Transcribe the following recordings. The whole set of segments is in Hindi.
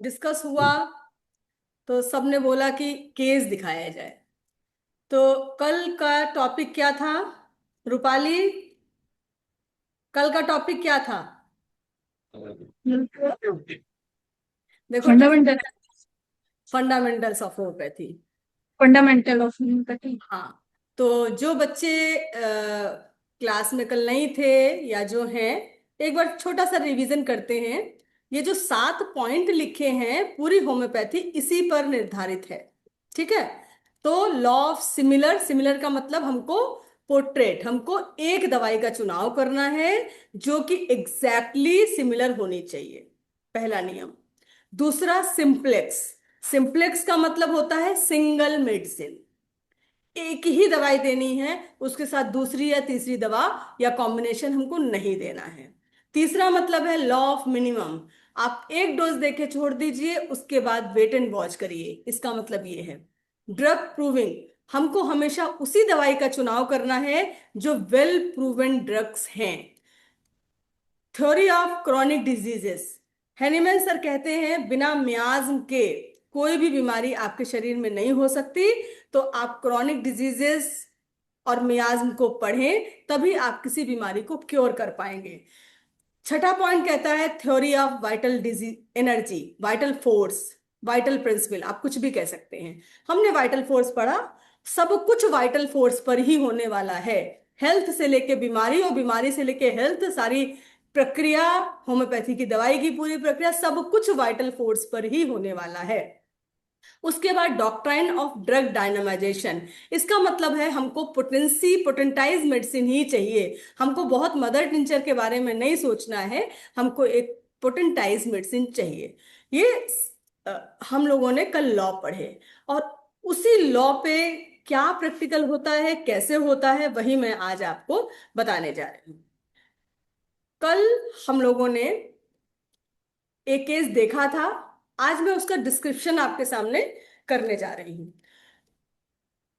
डिस्कस हुआ तो सबने बोला कि केस दिखाया जाए। तो कल का टॉपिक क्या था रूपाली? कल का टॉपिक क्या था? देखो, fundamental fundamentals of homeopathy. Fundamental of homeopathy. हाँ, तो जो बच्चे क्लास में कल नहीं थे या जो हैं, एक बार छोटा सा रिवीजन करते हैं। ये जो 7 पॉइंट लिखे हैं, पूरी होम्योपैथी इसी पर निर्धारित है। ठीक है। तो लॉ ऑफ सिमिलर, सिमिलर का मतलब हमको पोर्ट्रेट, हमको एक दवाई का चुनाव करना है जो कि एग्जैक्टली सिमिलर होनी चाहिए, पहला नियम। दूसरा सिंप्लेक्स, सिंप्लेक्स का मतलब होता है सिंगल मेडिसिन, एक ही दवाई देनी है, उसके साथ दूसरी या तीसरी दवा या कॉम्बिनेशन हमको नहीं देना है। तीसरा मतलब है लॉ ऑफ मिनिमम, आप एक डोज देके छोड़ दीजिए, उसके बाद वेट एंड वॉच करिए, इसका मतलब ये है। ड्रग प्रूविंग, हमको हमेशा उसी दवाई का चुनाव करना है जो वेल प्रूवन ड्रग्स हैं। Theory of chronic diseases, Hahnemann sir कहते हैं बिना मियाज्म के कोई भी बीमारी आपके शरीर में नहीं हो सकती। तो आप क्रॉनिक डिजीजेस और मियाज्म को पढ़ें, तभी आप किसी बीमारी को क्योर कर पाएंगे। छठा पॉइंट कहता है theory of vital disease energy, vital force, vital principle, आप कुछ भी कह सकते हैं। हमने वाइटल फोर्स पढ़ा, सब कुछ वाइटल फोर्स पर ही होने वाला है। हेल्थ से लेके बीमारी और बीमारी से लेके हेल्थ, सारी प्रक्रिया, होम्योपैथी की दवाई की पूरी प्रक्रिया, सब कुछ वाइटल फोर्स पर ही होने वाला है। उसके बाद डॉक्ट्राइन ऑफ ड्रग डायनामाइजेशन, इसका मतलब है हमको पोटेंसी, पोटेंटाइज मेडिसिन ही चाहिए। हमको बहुत मदर टिंचर के बारे में नहीं सोचना है, हमको एक पोटेंटाइज मेडिसिन चाहिए। ये हम लोगों ने कल लॉ पढ़े, और उसी लॉ पे क्या प्रैक्टिकल होता है, कैसे होता है, वही मैं आज आपको बताने जा रही हूँ। कल हम लोगों ने एक केस देखा था, आज मैं उसका डिस्क्रिप्शन आपके सामने करने जा रही हूँ।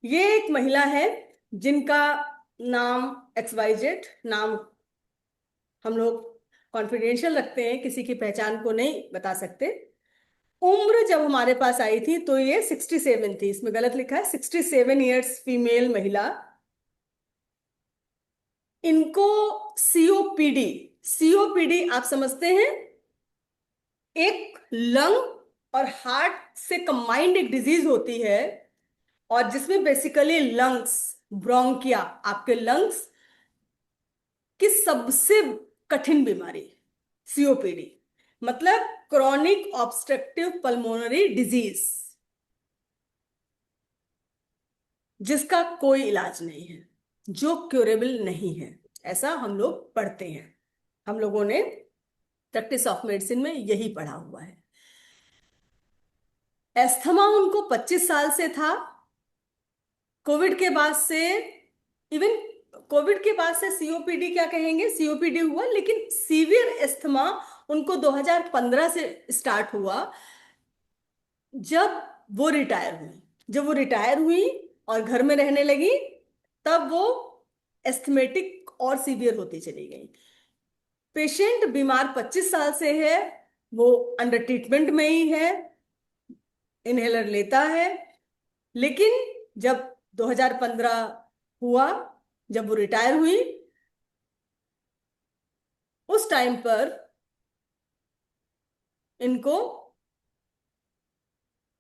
ये एक महिला है जिनका नाम XYZ, नाम हम लोग कॉन्फिडेंशियल रखते हैं, किसी की पहचान को नहीं बता सकते। उम्र जब हमारे पास आई थी तो ये 67 थी, इसमें गलत लिखा है, 67 ईयर्स, फीमेल महिला। इनको सीओपीडी, सीओपीडी आप समझते हैं, एक लंग और हार्ट से कंबाइंड एक डिजीज होती है, और जिसमें बेसिकली लंग्स, ब्रोंकिया, आपके लंग्स की सबसे कठिन बीमारी, सीओपीडी मतलब क्रॉनिक ऑब्स्ट्रक्टिव पल्मोनरी डिजीज, जिसका कोई इलाज नहीं है, जो क्यूरेबल नहीं है, ऐसा हम लोग पढ़ते हैं। हम लोगों ने प्रैक्टिस ऑफ मेडिसिन में यही पढ़ा हुआ है। एस्थमा उनको 25 साल से था। कोविड के बाद से, इवन कोविड के बाद से सीओपीडी क्या कहेंगे, सीओपीडी हुआ, लेकिन सीवियर एस्थमा उनको 2015 से स्टार्ट हुआ, जब वो रिटायर हुई। जब वो रिटायर हुई और घर में रहने लगी, तब वो एस्थमेटिक और सीवियर होती चली गई। पेशेंट बीमार 25 साल से है, वो अंडर ट्रीटमेंट में ही है, इनहेलर लेता है, लेकिन जब 2015 हुआ, जब वो रिटायर हुई, उस टाइम पर इनको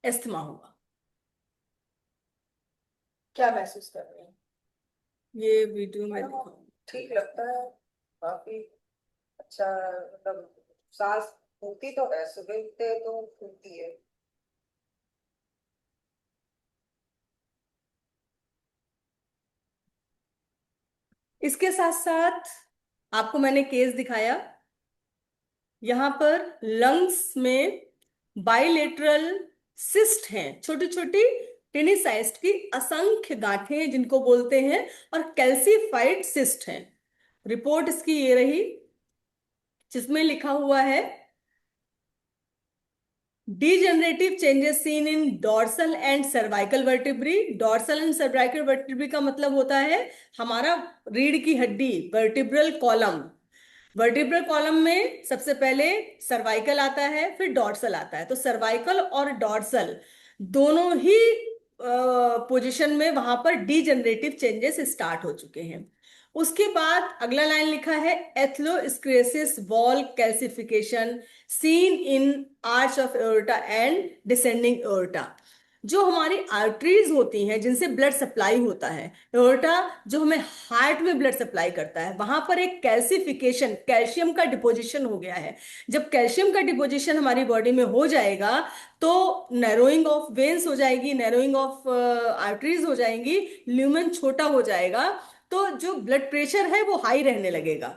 एस्थमा हुआ। क्या महसूस कर रहे हैं? ये वीडियो में दिखाऊं? ठीक लगता है, काफी अच्छा। मतलब सांस फूलती तो है, सुबह उठते तो फूलती है। इसके साथ साथ आपको मैंने केस दिखाया, यहां पर लंग्स में बाइलेटरल सिस्ट हैं, छोटी छोटी टिनी साइज की असंख्य गांठें जिनको बोलते हैं, और कैल्सीफाइड सिस्ट हैं। रिपोर्ट इसकी ये रही, जिसमें लिखा हुआ है degenerative changes seen in dorsal and cervical vertebrae. Dorsal and cervical vertebrae का मतलब होता है हमारा रीढ़ की हड्डी, वर्टिब्रल कॉलम, वर्टिब्रल कॉलम में सबसे पहले सर्वाइकल आता है, फिर डॉर्सल आता है। तो सर्वाइकल और डॉर्सल दोनों ही पोजीशन में वहां पर डीजनरेटिव चेंजेस स्टार्ट हो चुके हैं। उसके बाद अगला लाइन लिखा है, atherosclerosis wall calcification seen in arch of aorta and descending aorta. जो हमारी आर्टरीज होती हैं जिनसे ब्लड सप्लाई होता है, एओर्टा जो हमें हार्ट में ब्लड सप्लाई करता है, वहां पर एक कैल्सिफिकेशन, कैल्शियम का डिपोजिशन हो गया है। जब कैल्शियम का डिपोजिशन हमारी बॉडी में हो जाएगा तो नैरोइंग ऑफ वेन्स हो जाएगी, नैरोइंग ऑफ आर्टरीज हो जाएंगी, ल्यूमेन छोटा हो जाएगा। तो जो ब्लड प्रेशर है वो हाई रहने लगेगा,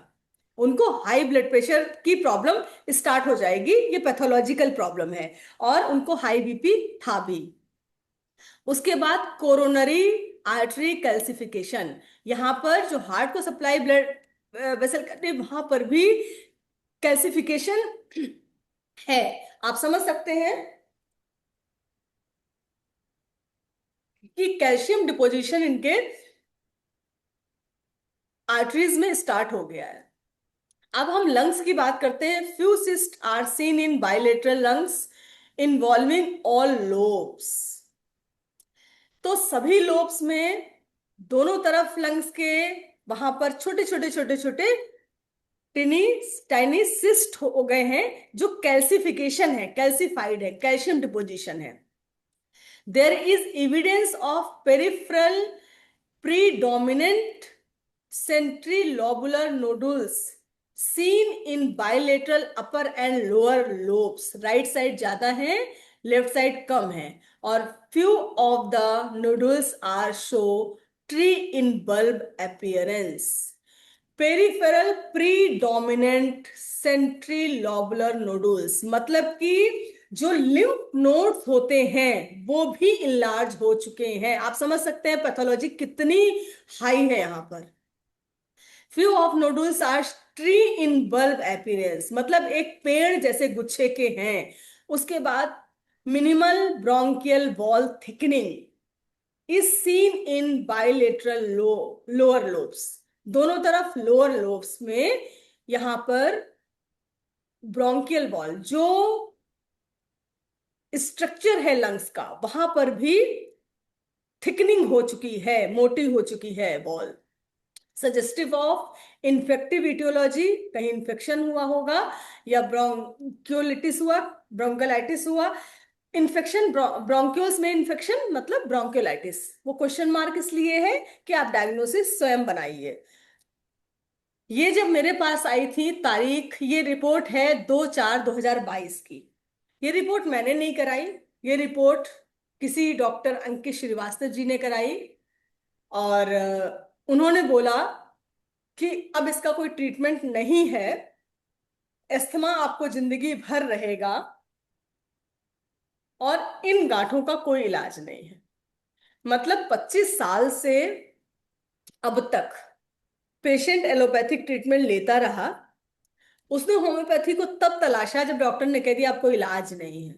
उनको हाई ब्लड प्रेशर की प्रॉब्लम स्टार्ट हो जाएगी। ये पैथोलॉजिकल प्रॉब्लम है, और उनको हाई बीपी था भी। उसके बाद कोरोनरी आर्टरी कैल्सिफिकेशन, यहां पर जो हार्ट को सप्लाई ब्लड वेसल करते हैं वहां पर भी कैल्सिफिकेशन है। आप समझ सकते हैं कि कैल्शियम डिपोजिशन इनके आर्टरीज में स्टार्ट हो गया है। अब हम लंग्स की बात करते हैं। Few cysts are seen in bilateral lungs involving all lobes. तो सभी लोब्स में, दोनों तरफ लंग्स के, वहां पर छोटे छोटे छोटे छोटे टिनी टाइनी सिस्ट हो गए हैं, जो कैल्सिफिकेशन है, कैल्सिफाइड है, कैल्शियम डिपोजिशन है। There is evidence of peripheral predominant centrilobular nodules seen in bilateral upper and lower lobes। Right side ज्यादा है, लेफ्ट साइड कम है। और few of the nodules are show tree in bulb appearance। Peripheral predominant centrilobular nodules मतलब कि जो लिम्फ नोड्स होते हैं वो भी इनलार्ज हो चुके हैं। आप समझ सकते हैं पैथोलॉजी कितनी हाई है यहां पर। Few of nodules are tree in bulb appearance, मतलब एक पेड़ जैसे गुच्छे के हैं। उसके बाद minimal bronchial wall thickening is seen in bilateral lower lobes. दोनों तरफ लोअर लोब्स में यहां पर ब्रोंकियल वॉल जो स्ट्रक्चर है लंग्स का, वहां पर भी थिकनिंग हो चुकी है, मोटी हो चुकी है wall. Suggestive of infective aetiology, कहीं इन्फेक्शन हुआ होगा, या ब्रोंक्योलिटिस हुआ, ब्रोंकोलाइटिस हुआ। इन्फेक्शन, ब्रोंक्योल्स में इन्फेक्शन मतलब ब्रोंक्योलाइटिस। वो क्वेश्चन मार्क इसलिए है कि आप डायग्नोसिस स्वयं बनाइए। ये जब मेरे पास आई थी तारीख, ये रिपोर्ट है 2/4/2022 की। ये रिपोर्ट मैंने नहीं कराई, ये रिपोर्ट किसी डॉक्टर अंकित श्रीवास्तव जी ने कराई। और उन्होंने बोला कि अब इसका कोई ट्रीटमेंट नहीं है, अस्थमा आपको जिंदगी भर रहेगा, और इन गांठों का कोई इलाज नहीं है। मतलब 25 साल से अब तक पेशेंट एलोपैथिक ट्रीटमेंट लेता रहा। उसने होम्योपैथी को तब तलाशा जब डॉक्टर ने कह दिया आपको इलाज नहीं है।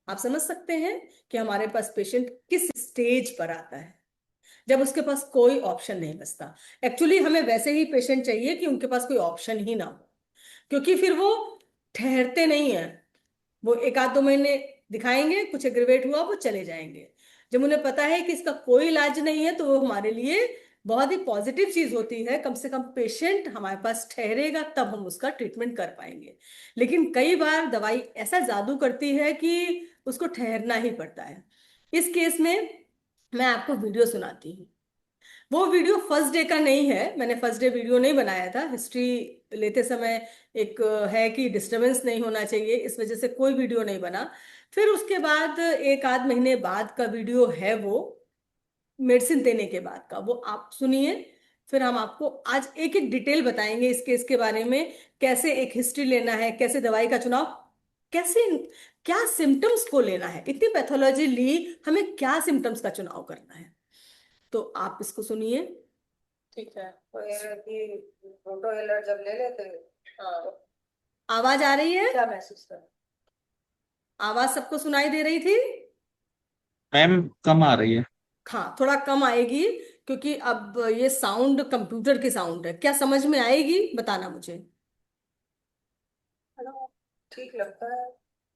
आप समझ सकते हैं कि हमारे पास पेशेंट किस स्टेज पर आता है, जब उसके पास कोई ऑप्शन नहीं बचता। एक्चुअली हमें वैसे ही पेशेंट चाहिए कि उनके पास कोई ऑप्शन ही ना हो, क्योंकि फिर वो ठहरते नहीं है। वो 1 आध 2 महीने दिखाएंगे, कुछ एग्रीवेट हुआ वो चले जाएंगे। जब उन्हें पता है कि इसका कोई इलाज नहीं है तो वो हमारे लिए बहुत ही पॉजिटिव चीज होती है। कम से कम पेशेंट हमारे पास ठहरेगा तब हम उसका ट्रीटमेंट कर पाएंगे। लेकिन कई बार दवाई ऐसा जादू करती है कि उसको ठहरना ही पड़ता है। इस केस में मैं आपको वीडियो सुनाती हूँ। वो वीडियो फर्स्ट डे का नहीं है, मैंने फर्स्ट डे वीडियो नहीं बनाया था। हिस्ट्री लेते समय एक है कि डिस्टरबेंस नहीं होना चाहिए, इस वजह से कोई वीडियो नहीं बना। फिर उसके बाद 1 आध महीने बाद का वीडियो है, वो मेडिसिन देने के बाद का, वो आप सुनिए। फिर हम आपको आज एक एक डिटेल बताएंगे इस केस के बारे में, कैसे एक हिस्ट्री लेना है, कैसे दवाई का चुनाव, कैसे, क्या सिम्टम्स को लेना है। इतनी पैथोलॉजी ली, हमें क्या सिम्टम्स का चुनाव करना है। तो आप इसको सुनिए। ठीक है। तो ये कि फोटो अलर्ट जब ले लेते हैं, हाँ, आवाज आ रही है? क्या महसूस कर? आवाज सबको सुनाई दे रही थी? मैम कम आ रही है। हाँ, थोड़ा कम आएगी, क्योंकि अब ये साउंड कंप्यूटर की साउंड है। क्या समझ में आएगी बताना मुझे। ठीक लगता है,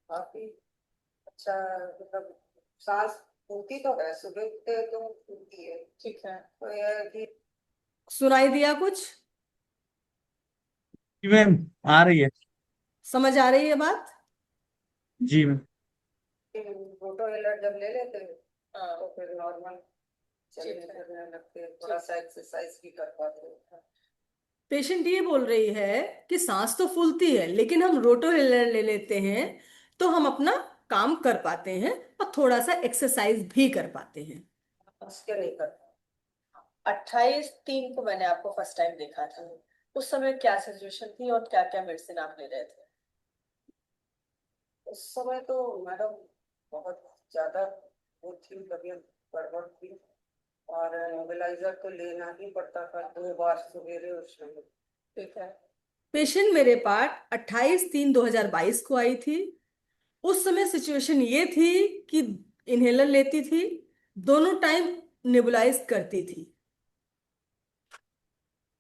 काफी अच्छा। मतलब सांस फूलती तो है, सुबह उठते तो फूलती है। ठीक है। तो यह है कि सुनाई दिया कुछ? जी मैम, आ रही है। समझ आ रही है बात? जी मैम। फोटो अलर्ट जब ले लेते हैं, तो फिर नॉर्मल चलने फिरने लगते हैं, थोड़ा सा एक्सरसाइज भी कर पाते हैं। पेशेंट ये बोल रही है कि सांस तो फूलती है, लेकिन हम रोटो ले लेते हैं तो हम अपना काम कर पाते हैं और थोड़ा सा एक्सरसाइज भी कर पाते हैं। उसके नहीं कर 28/3 को मैंने आपको फर्स्ट टाइम देखा था। उस समय क्या सिचुएशन थी और क्या क्या मेडिसिन आप ले रहे थे? उस समय तो मैडम बहुत ज्यादा वो थी, तबीयत गड़बड़ थी, और मोबिलाइजर तो लेना ही पड़ता था 2 बार सवेरे और शाम। ठीक है। पेशेंट मेरे पास 28/3/2022 को आई थी। उस समय सिचुएशन ये थी कि इनहेलर लेती थी, दोनों टाइम नेबुलाइज करती थी।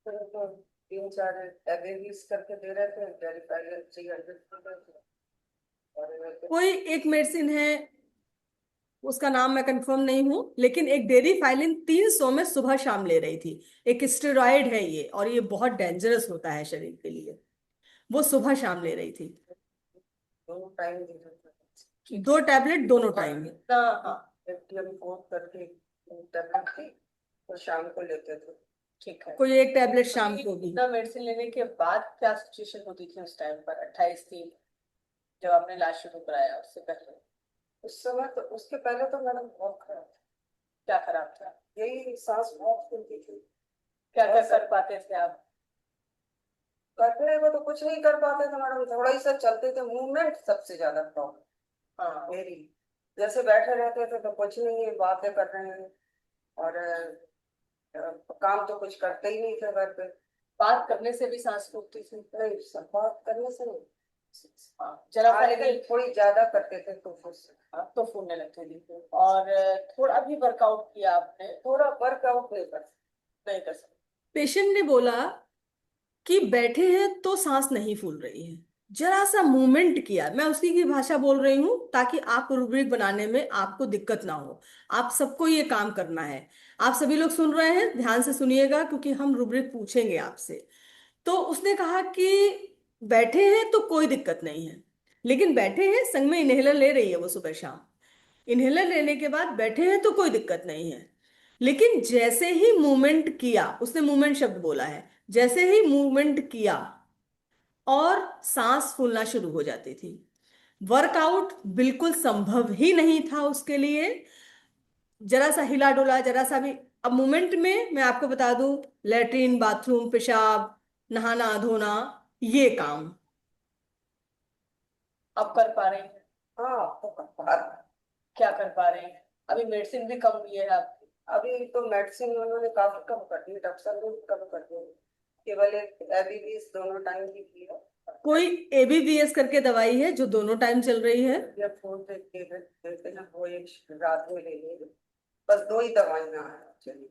फिर तो 3-4 एबीवीज करके दे रहे थे, टेरिफाइलिन 300 दे रहे थे। और कोई एक मेडिसिन है, उसका नाम मैं कंफर्म नहीं हूं, लेकिन एक डेरी फाइलिन 300 में सुबह शाम ले रही थी। एक स्टेरॉयड है ये, और ये बहुत डेंजरस होता है शरीर के लिए। वो सुबह शाम ले रही थी, दोनों टाइम दे रहे थे। 2 टैबलेट दोनों टाइम में। इतना, हाँ। एफटीएम कोड करके टेबलेट थी, तो शाम को लेते थे। ठीक है। कोई एक टैबलेट शाम को भी। इतना मेडिसिन लेने के बाद क्या सिचुएशन होती थी उस टाइम पर 28/3, जब आपने इलाज शुरू कराया उससे पहले? उस समय तो, उसके पहले तो मैडम बहुत खराब था। क्या खराब था? यही सांस बहुत फूलती थी। क्या क्या कर पाते थे आप? करने में तो कुछ नहीं कर पाते थे मैडम, थोड़ा ही सा चलते थे, मूवमेंट सबसे ज्यादा प्रॉब्लम हाँ। मेरी। जैसे बैठे रहते थे तो कुछ नहीं है, बातें कर रहे हैं, और काम तो कुछ करते ही नहीं थे घर पे। बात करने से भी सांस फूलती थी? नहीं, सब बात करने से नहीं। हाँ, जरा हाँ, पहले लेकिन थोड़ी ज्यादा करते थे तो फिर से तो फूलने लगते थे। और थोड़ा भी वर्कआउट किया आपने? थोड़ा वर्कआउट नहीं कर नहीं कर सकते? पेशेंट ने बोला कि बैठे हैं तो सांस नहीं फूल रही है, जरा सा मूवमेंट किया। मैं उसी की भाषा बोल रही हूं ताकि आप रूब्रिक बनाने में आपको दिक्कत ना हो। आप सबको ये काम करना है। आप सभी लोग सुन रहे हैं, ध्यान से सुनिएगा क्योंकि हम रूब्रिक पूछेंगे आपसे। तो उसने कहा कि बैठे हैं तो कोई दिक्कत नहीं है, लेकिन बैठे हैं, संग में इनहेलर ले रही है वो सुबह शाम। इनहेलर लेने के बाद बैठे हैं तो कोई दिक्कत नहीं है, लेकिन जैसे ही मूवमेंट किया, उसने मूवमेंट शब्द बोला है, जैसे ही मूवमेंट किया और सांस फूलना शुरू हो जाती थी। वर्कआउट बिल्कुल संभव ही नहीं था उसके लिए। जरा सा हिला डोला, जरा सा भी। अब मूवमेंट में मैं आपको बता दूं, लेटरिन, बाथरूम, पेशाब, नहाना धोना, ये काम। आप कर पा रहे हैं? हाँ, आपको कर पा रहे हैं। क्या कर पा रहे हैं? अभी मेडिसिन भी कम हुई है आपकी? अभी तो मेडिसिन उन्होंने काफी कम कर दी, डॉक्टर ने कम कर दी, केवल एक एबीवीज दोनों टाइम की थी। कोई एबीबीएस करके दवाई है जो दोनों टाइम चल रही है। या फोन पे देते हैं, वो एक रात में ले लेंगे। बस 2 ही दवाइयाँ हैं चलिए।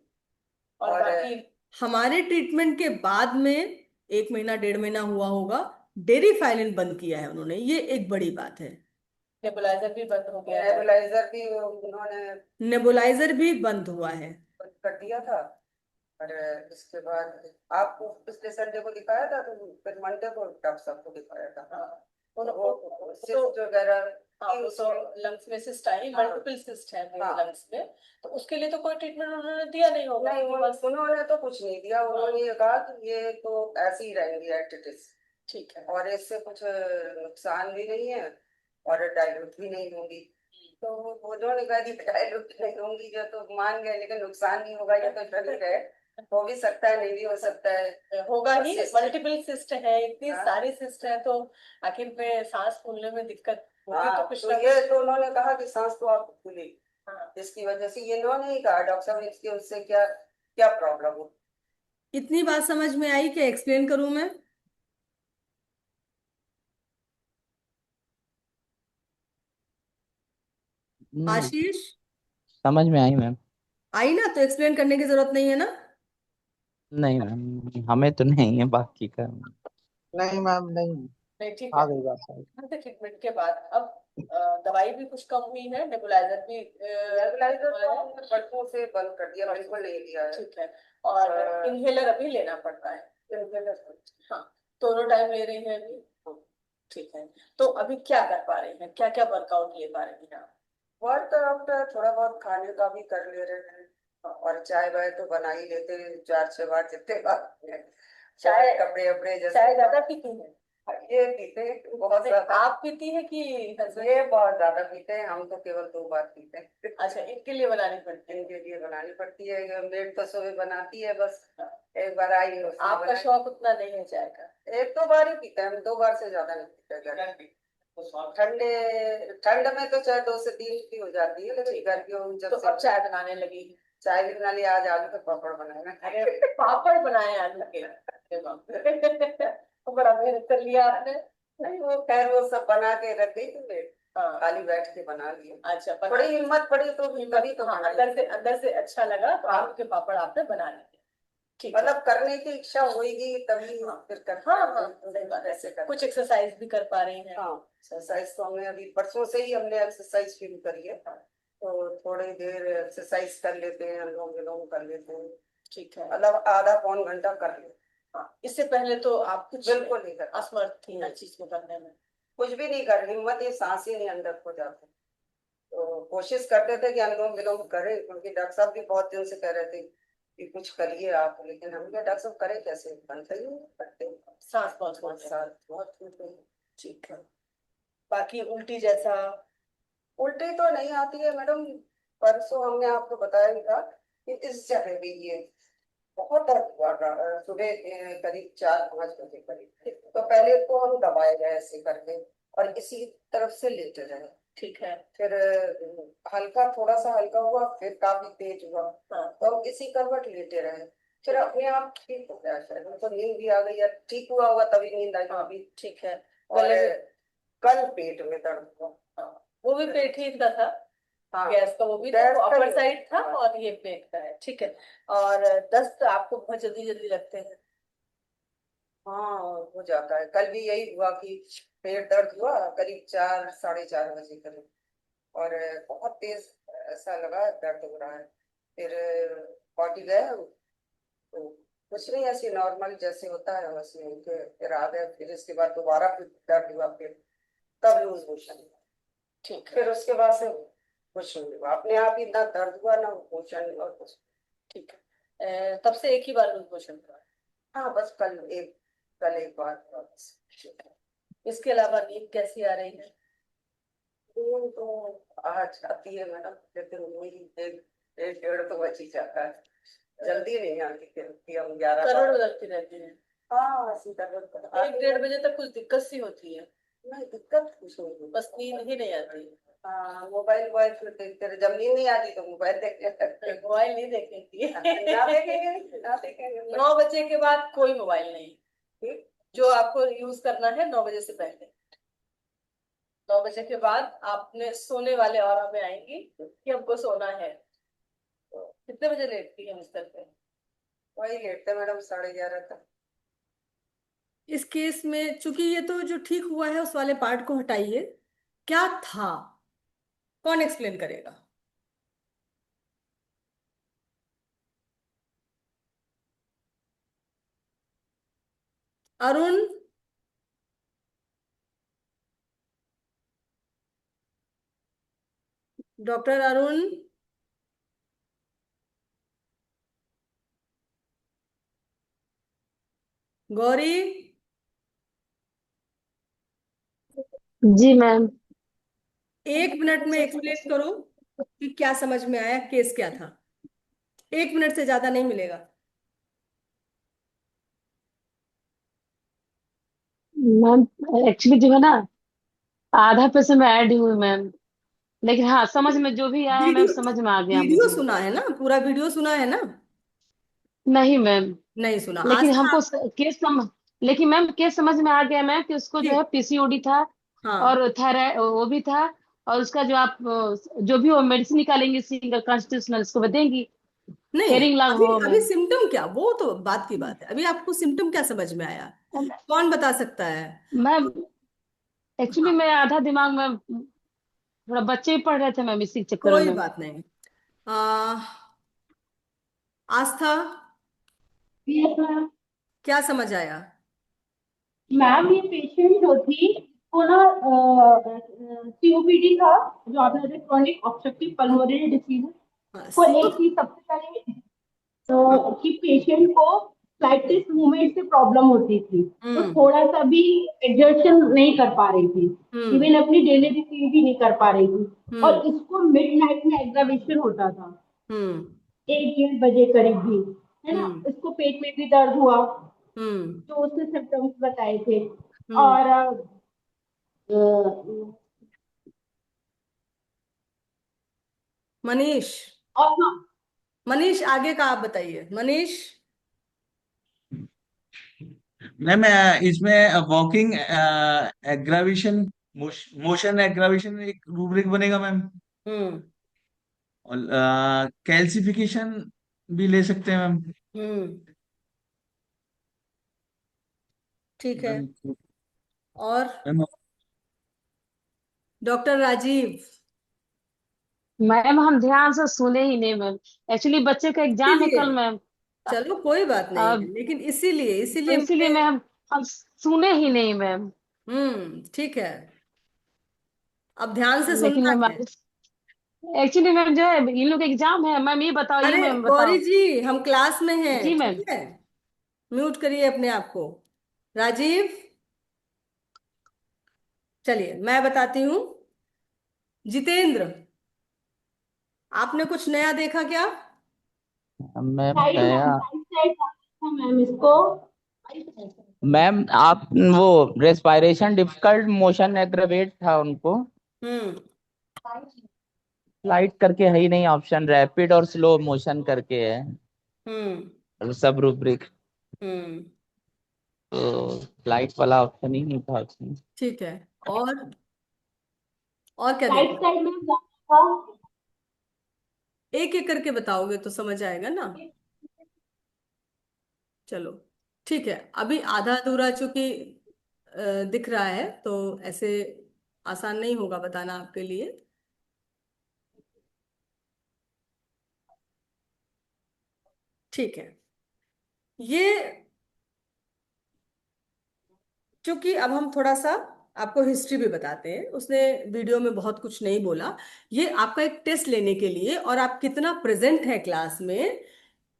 और और बाकी? हमारे ट्रीटमेंट के बाद में 1 महीना 1.5 महीना हुआ होगा, डेरी फाइलिन बंद किया है उन्होंने, ये एक बड़ी बात है। नेबुलाइजर भी बंद हो गया है? नेबुलाइजर भी उन्होंने नेबुलाइजर भी बंद हुआ है। बंद कर दिया था। और इसके बाद आपको पिछले संडे को दिखाया था, तो फिर मंडे को डॉक्टर साहब को दिखाया था। हाँ। वो सिस्ट वगैरह हाँ, थी वो तो उसमें। लंग्स में सिस्ट आई, हाँ। मल्टीपल सिस्ट है मेरे हाँ। लंग्स में। तो उसके लिए तो कोई ट्रीटमेंट उन्होंने दिया नहीं होगा? नहीं, उन्होंने तो कुछ नहीं दिया, उन्होंने ये कहा कि ये तो ऐसे ही रहेंगी एटिटिस, ठीक है। और इससे कुछ नुकसान भी नहीं है, और डायल्यूट भी नहीं होंगी। तो वो जो ने कहा कि डायल्यूट नहीं होंगी, जो तो मान गए, लेकिन नुकसान नहीं होगा, ये तो शरीर है, हो भी सकता है, नहीं भी हो सकता है। होगा ही, सिस्ट। मल्टीपल सिस्ट है, इतनी हाँ। सारी सिस्ट है, तो आखिर में सांस फूलने में दिक्कत होगी हाँ, तो कुछ तो ना ये कुछ। तो उन्होंने कहा कि सांस तो आपको खुलेगी, हाँ। इसकी वजह से। ये इन्होंने ही कहा, डॉक्टर साहब ने, इसकी उससे क्या क्या प्रॉब्लम हो। इतनी बात समझ में आई कि एक्सप्लेन करूं मैं? नहीं, आशीष, समझ में आई मैम। आई ना? तो एक्सप्लेन करने की जरूरत नहीं है ना। नहीं मैम, हमें तो नहीं है बाकी का। नहीं मैम, नहीं। नहीं ठीक आ है। गई बात सारी। ट्रीटमेंट के बाद अब दवाई भी कुछ कम हुई है, नेबुलाइजर भी नेबुलाइजर तो है। हमने परसों से बंद कर दिया, बिल्कुल नहीं लिया है। ठीक है। और और इनहेलर अभी लेना पड़ता है। इन्हेलर हाँ, दोनों टाइम ले रही हैं अभी। ठीक है। तो अभी क्या कर पा रहे हैं, क्या क्या वर्कआउट ले पा रही हैं आप? वर्कआउट थोड़ा बहुत खाने का भी कर ले रहे हैं, और चाय वाय तो बना ही लेते हैं 4-6 बार जितने बार। चाय, कपड़े वपड़े जैसे चाय ज्यादा पीती हैं? ये पीते हैं बहुत ज्यादा। आप पीती है कि husband? ये बहुत ज्यादा पीते हैं, हम तो केवल 2 बार पीते हैं। अच्छा, इनके लिए बनानी पड़ती है। इनके लिए बनानी पड़ती है, मेड तो सुबह बनाती है बस, एक बार आई है उसने आपका बनाई। शौक उतना नहीं है चाय का? 1-2 बार ही पीते हैं हम, 2 बार से ज्यादा नहीं पीते। ठंड में तो चाहे 2 से 3 की हो जाती है, लेकिन गर्मियों में तो जब अब चाय बनाने लगी। चाय भी बना लिया, आज आलू के पापड़ बनाए हैं। अरे पापड़ बनाए आलू के? अरे बाप रे। तो बड़ा मेहनत कर लिया आपने। नहीं, वो खैर वो सब बना के रख गई थी मैं, हाँ। खाली बैठ के बना लिए। अच्छा, थोड़ी हिम्मत पड़ी तो तभी तो हाँ, बनाई। अंदर से अच्छा लगा तो आलू के पापड़ आपने बना लिए। ठीक है। मतलब करने की इच्छा होगी तभी फिर करते हाँ हैं। हाँ, सही बात ऐसे है। करते कुछ एक्सरसाइज भी कर पा रही हैं? हैं। हाँ, एक्सरसाइज तो हमने अभी परसों से ही हमने एक्सरसाइज शुरू करी है, तो थोड़ी देर एक्सरसाइज कर लेते हैं, अनुलोम विलोम कर लेते हैं, ठीक है। मतलब आधा पौन घंटा कर लेते हाँ, इससे पहले तो आप कुछ हैं। बिल्कुल नहीं करते, असमर्थ थी हर चीज को करने में। कुछ भी नहीं कर, हिम्मत ही सांस ही नहीं अंदर हो जाती। तो कोशिश करते थे कि अनुलोम विलोम करें, क्योंकि डॉक्टर साहब भी बहुत दिन से कह रहे थे कि कुछ करिए आप, लेकिन हम क्या डॉक्टर साहब करें कैसे, बनते ही नहीं करते। सांस बहुत बहुत फूलते हैं। साल बहुत होते हैं। ठीक है। बाकी उल्टी जैसा? उल्टी तो नहीं आती है मैडम, परसों हमने आपको बताया ही था कि इस जगह भी ये बहुत दर्द हुआ था, सुबह करीब 4-5 बजे करीब। तो पहले तो हम दबाए गए ऐसे करके, और इसी तरफ से लेटे रहे। ठीक है। फिर हल्का, थोड़ा सा हल्का हुआ, फिर काफी तेज हुआ, हाँ। तो हम इसी करवट लेटे रहे। फिर अपने आप ठीक हो गया, शायद उनको नींद भी आ गई या ठीक हुआ होगा तभी नींद आई हाँ, अभी। ठीक है। और गले में? कल पेट में दर्द हुआ। हाँ, वो भी पेट ही का था? हाँ, गैस का वो भी था, गैस वो का अपर ही साइड था हाँ। और ये पेट का है। ठीक है। और दस्त आपको बहुत जल्दी जल्दी लगते हैं? हाँ, हो जाता है। कल भी यही हुआ कि पेट दर्द हुआ करीब 4-4:30 बजे करीब, और बहुत तेज ऐसा लगा दर्द हो रहा है। फिर पॉटी गए हम, तो कुछ नहीं, ऐसे नॉर्मल जैसे होता है वैसे ही फिर आ गए। फिर इसके बाद दोबारा फिर दर्द हुआ, फिर तब लूज मोशन हुआ। ठीक है। फिर उसके बाद से कुछ नहीं हुआ, अपने आप ही ना दर्द हुआ ना मोशन हुआ कुछ। ठीक है। तब से एक ही बार लूज मोशन हुआ है? हाँ, बस कल एक बार हुआ बस। ठीक है। इसके अलावा नींद कैसी आ रही है? नींद तो आ जाती है मैडम, लेकिन वही 1-1:30 तो बच ही जाता है, जल्दी नहीं आती फिर कि हम 11 करोड़ बार। लगती रहती है? हाँ, ऐसी तबीयत एक डेढ़ बजे तक कुछ दिक्कत सी होती है? नहीं, दिक्कत कुछ नहीं हुई। बस नींद ही नहीं आती? हाँ, मोबाइल वोबाइल फिर देखते रहे, जब नींद नहीं आती तो मोबाइल देखते रहते हैं। मोबाइल नहीं देखेंगी? ना देखेंगे, ना देखेंगे। 9 बजे के बाद कोई मोबाइल नहीं? ठीक। जो आपको यूज करना है 9 बजे से पहले। 9 बजे के बाद आपने सोने वाले और में आएंगी कि हमको सोना है। तो कितने बजे लेटती है बिस्तर पे? वही लेटते मैडम 11:30 तक। इस केस में चूंकि ये तो जो ठीक हुआ है उस वाले पार्ट को हटाइए, क्या था, कौन एक्सप्लेन करेगा? अरुण? डॉक्टर अरुण? गौरी? जी मैम। 1 मिनट में एक्सप्लेन करो कि क्या समझ में आया, केस क्या था। 1 मिनट से ज्यादा नहीं मिलेगा। मैम एक्चुअली जो है ना, आधा पैसे में ऐड हुई मैम, लेकिन हाँ समझ में जो भी आया मैम वीडियो समझ में आ गया वीडियो मुझे। सुना है ना, पूरा वीडियो सुना है ना? नहीं मैम। नहीं सुना आज लेकिन का? हमको केस लेकिन मैम केस समझ में आ गया मैम कि उसको जो है ठीक। पीसीओडी था, हाँ। और थायराइड वो भी था, और उसका जो आप जो भी वो मेडिसिन निकालेंगी सिंगल कॉन्स्टिट्यूशनल उसको वो देंगी। नहीं, हेयरिंग लॉस अभी हो अभी मैम। सिम्टम क्या, वो तो बात की बात है। अभी आपको सिम्टम क्या समझ में आया, कौन बता सकता है? मैम एक्चुअली हाँ, मैं आधा दिमाग में थोड़ा बच्चे ही पढ़ रहे थे मैम, इसी चक्कर कोई में। बात नहीं। आ, आस्था, यस मैम। क्या समझ आया? मैम ये पेशेंट जो थी वो ना सीओपीडी था, जो आपने जैसे क्रॉनिक ऑब्स्ट्रक्टिव पल्मोनरी डिसीज। हाँ, को सीओ। एक चीज सबसे पहले तो कि पेशेंट को स्लाइटेस्ट मूवमेंट से प्रॉब्लम होती थी, तो हम्म। थोड़ा सा भी एग्जर्शन नहीं कर पा रही थी, हम्म। इवन अपनी डेली रूटीन भी नहीं कर पा रही थी। हम्म। और इसको मिड नाइट में एग्रावेशन होता था, हम्म। 1 1:30 बजे करीब भी, है ना। हम्म। इसको पेट में भी दर्द हुआ, हम्म। जो उसने सिम्टम्स बताए थे। हम्म। और मनीष, और हाँ, मनीष आगे का आप बताइए, मनीष। मैम इसमें वॉकिंग एग्रावेशन, मोशन एग्रावेशन एक रूब्रिक बनेगा मैम। हम्म। और कैल्सिफिकेशन भी ले सकते हैं मैम। हम्म। ठीक है। मैम और डॉक्टर राजीव। मैम हम ध्यान से सुने ही नहीं मैम, एक्चुअली बच्चे का एग्जाम है इसीलिए, कल मैम। चलो कोई बात नहीं है, अब लेकिन इसीलिए तो इसीलिए इसीलिए मैंने। मैम हम सुने ही नहीं मैम। ठीक है, अब ध्यान से लेकिन सुनना मैम है। एक्चुअली मैम जो है इन लोग एग्जाम है मैम, ये बताओ, ये अरे मैम गौरी बताओ। जी, हम क्लास में हैं, जी मैम। ठीक है। म्यूट करिए अपने आप को। राजीव, चलिए मैं बताती हूँ। जितेंद्र, आपने कुछ नया देखा क्या? मैम साइड मैम, नया। राइट साइड था मैम इसको। मैम आप वो रेस्पिरेशन डिफिकल्ट मोशन एग्रवेट था उनको। हम्म। स्लाइड करके है ही नहीं ऑप्शन, रैपिड और स्लो मोशन करके है हम्म। Sub rubric. हम्म। तो स्लाइड वाला ऑप्शन ही नहीं था उसमें। ठीक है। और क्या राइट देखा? साइड में था। एक एक करके बताओगे तो समझ आएगा ना। चलो, ठीक है। अभी आधा अधूरा चूंकि दिख रहा है, तो ऐसे आसान नहीं होगा बताना आपके लिए। ठीक है। ये चूंकि अब हम थोड़ा सा आपको हिस्ट्री भी बताते हैं, उसने वीडियो में बहुत कुछ नहीं बोला। ये आपका एक टेस्ट लेने के लिए और आप कितना प्रेजेंट है क्लास में,